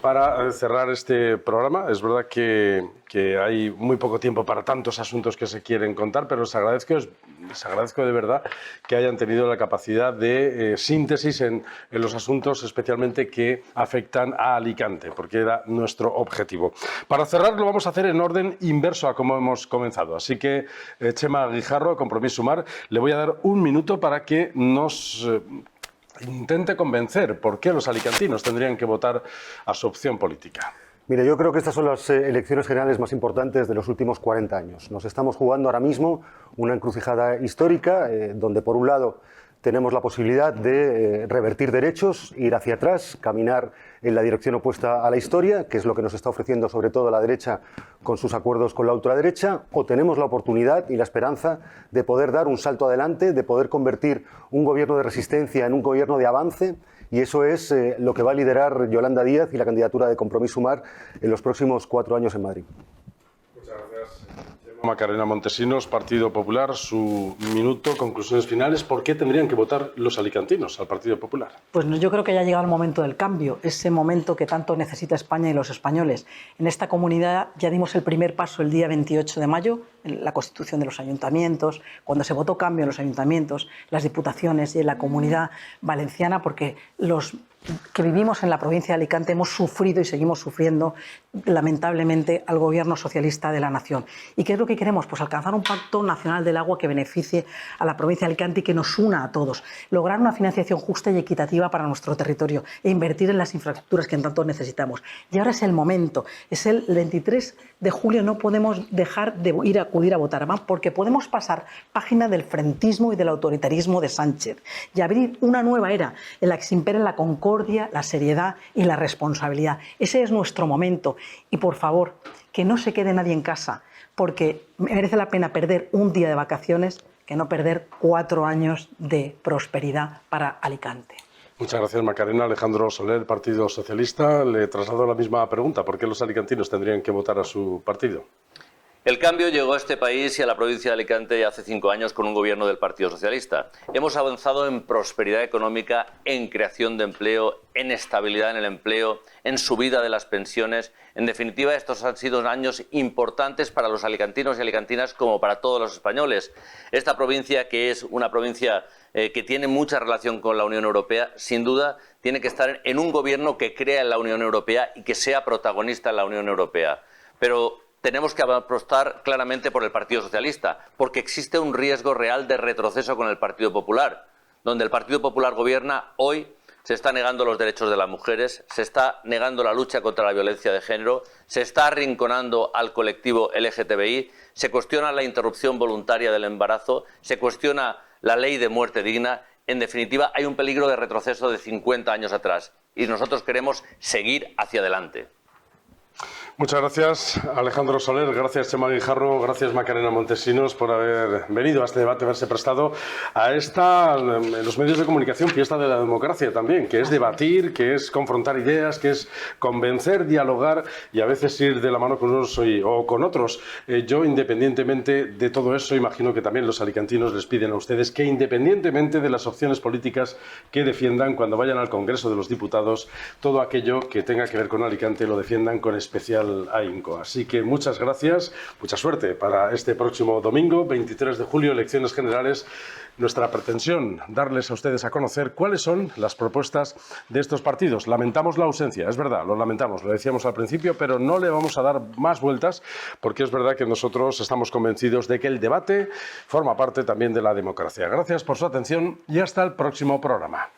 Para cerrar este programa, es verdad que hay muy poco tiempo para tantos asuntos que se quieren contar, pero les agradezco de verdad que hayan tenido la capacidad de síntesis en los asuntos especialmente que afectan a Alicante, porque era nuestro objetivo. Para cerrar lo vamos a hacer en orden inverso a como hemos comenzado. Así que, Txema Guijarro, Compromís Sumar, le voy a dar un minuto para que nos intente convencer por qué los alicantinos tendrían que votar a su opción política. Mire, yo creo que estas son las elecciones generales más importantes de los últimos 40 años. Nos estamos jugando ahora mismo una encrucijada histórica donde, por un lado, tenemos la posibilidad de revertir derechos, ir hacia atrás, caminar en la dirección opuesta a la historia, que es lo que nos está ofreciendo sobre todo la derecha con sus acuerdos con la ultraderecha, o tenemos la oportunidad y la esperanza de poder dar un salto adelante, de poder convertir un gobierno de resistencia en un gobierno de avance, y eso es lo que va a liderar Yolanda Díaz y la candidatura de Compromís Sumar en los próximos 4 años en Madrid. Muchas gracias. Macarena Montesinos, Partido Popular, su minuto, conclusiones finales. ¿Por qué tendrían que votar los alicantinos al Partido Popular? Pues yo creo que ya ha llegado el momento del cambio, ese momento que tanto necesita España y los españoles. En esta comunidad ya dimos el primer paso el día 28 de mayo, en la constitución de los ayuntamientos, cuando se votó cambio en los ayuntamientos, las diputaciones y en la comunidad valenciana, porque los que vivimos en la provincia de Alicante hemos sufrido y seguimos sufriendo lamentablemente al gobierno socialista de la nación. ¿Y qué es lo que queremos? Pues alcanzar un pacto nacional del agua que beneficie a la provincia de Alicante y que nos una a todos. Lograr una financiación justa y equitativa para nuestro territorio e invertir en las infraestructuras que tanto necesitamos. Y ahora es el momento, es el 23 de julio, no podemos dejar de acudir a votar más, porque podemos pasar página del frentismo y del autoritarismo de Sánchez y abrir una nueva era en la que se imperen la concordia, la seriedad y la responsabilidad. Ese es nuestro momento. Y por favor, que no se quede nadie en casa, porque merece la pena perder un día de vacaciones que no perder 4 años de prosperidad para Alicante. Muchas gracias, Macarena. Alejandro Soler, Partido Socialista. Le traslado la misma pregunta. ¿Por qué los alicantinos tendrían que votar a su partido? El cambio llegó a este país y a la provincia de Alicante ya hace 5 años con un gobierno del Partido Socialista. Hemos avanzado en prosperidad económica, en creación de empleo, en estabilidad en el empleo, en subida de las pensiones. En definitiva, estos han sido años importantes para los alicantinos y alicantinas como para todos los españoles. Esta provincia, que es una provincia que tiene mucha relación con la Unión Europea, sin duda tiene que estar en un gobierno que crea en la Unión Europea y que sea protagonista en la Unión Europea. Pero tenemos que apostar claramente por el Partido Socialista, porque existe un riesgo real de retroceso con el Partido Popular. Donde el Partido Popular gobierna, hoy se está negando los derechos de las mujeres, se está negando la lucha contra la violencia de género, se está arrinconando al colectivo LGTBI, se cuestiona la interrupción voluntaria del embarazo, se cuestiona la ley de muerte digna. En definitiva, hay un peligro de retroceso de 50 años atrás y nosotros queremos seguir hacia adelante. Muchas gracias, Alejandro Soler, gracias, Txema Guijarro, gracias, Macarena Montesinos, por haber venido a este debate, haberse prestado a esta, en los medios de comunicación, fiesta de la democracia también, que es debatir, que es confrontar ideas, que es convencer, dialogar y a veces ir de la mano con unos o con otros. Yo, independientemente de todo eso, imagino que también los alicantinos les piden a ustedes que, independientemente de las opciones políticas que defiendan cuando vayan al Congreso de los Diputados, todo aquello que tenga que ver con Alicante lo defiendan con especial ahínco. Así que muchas gracias, mucha suerte para este próximo domingo, 23 de julio, elecciones generales. Nuestra pretensión, darles a ustedes a conocer cuáles son las propuestas de estos partidos. Lamentamos la ausencia, es verdad, lo lamentamos, lo decíamos al principio, pero no le vamos a dar más vueltas porque es verdad que nosotros estamos convencidos de que el debate forma parte también de la democracia. Gracias por su atención y hasta el próximo programa.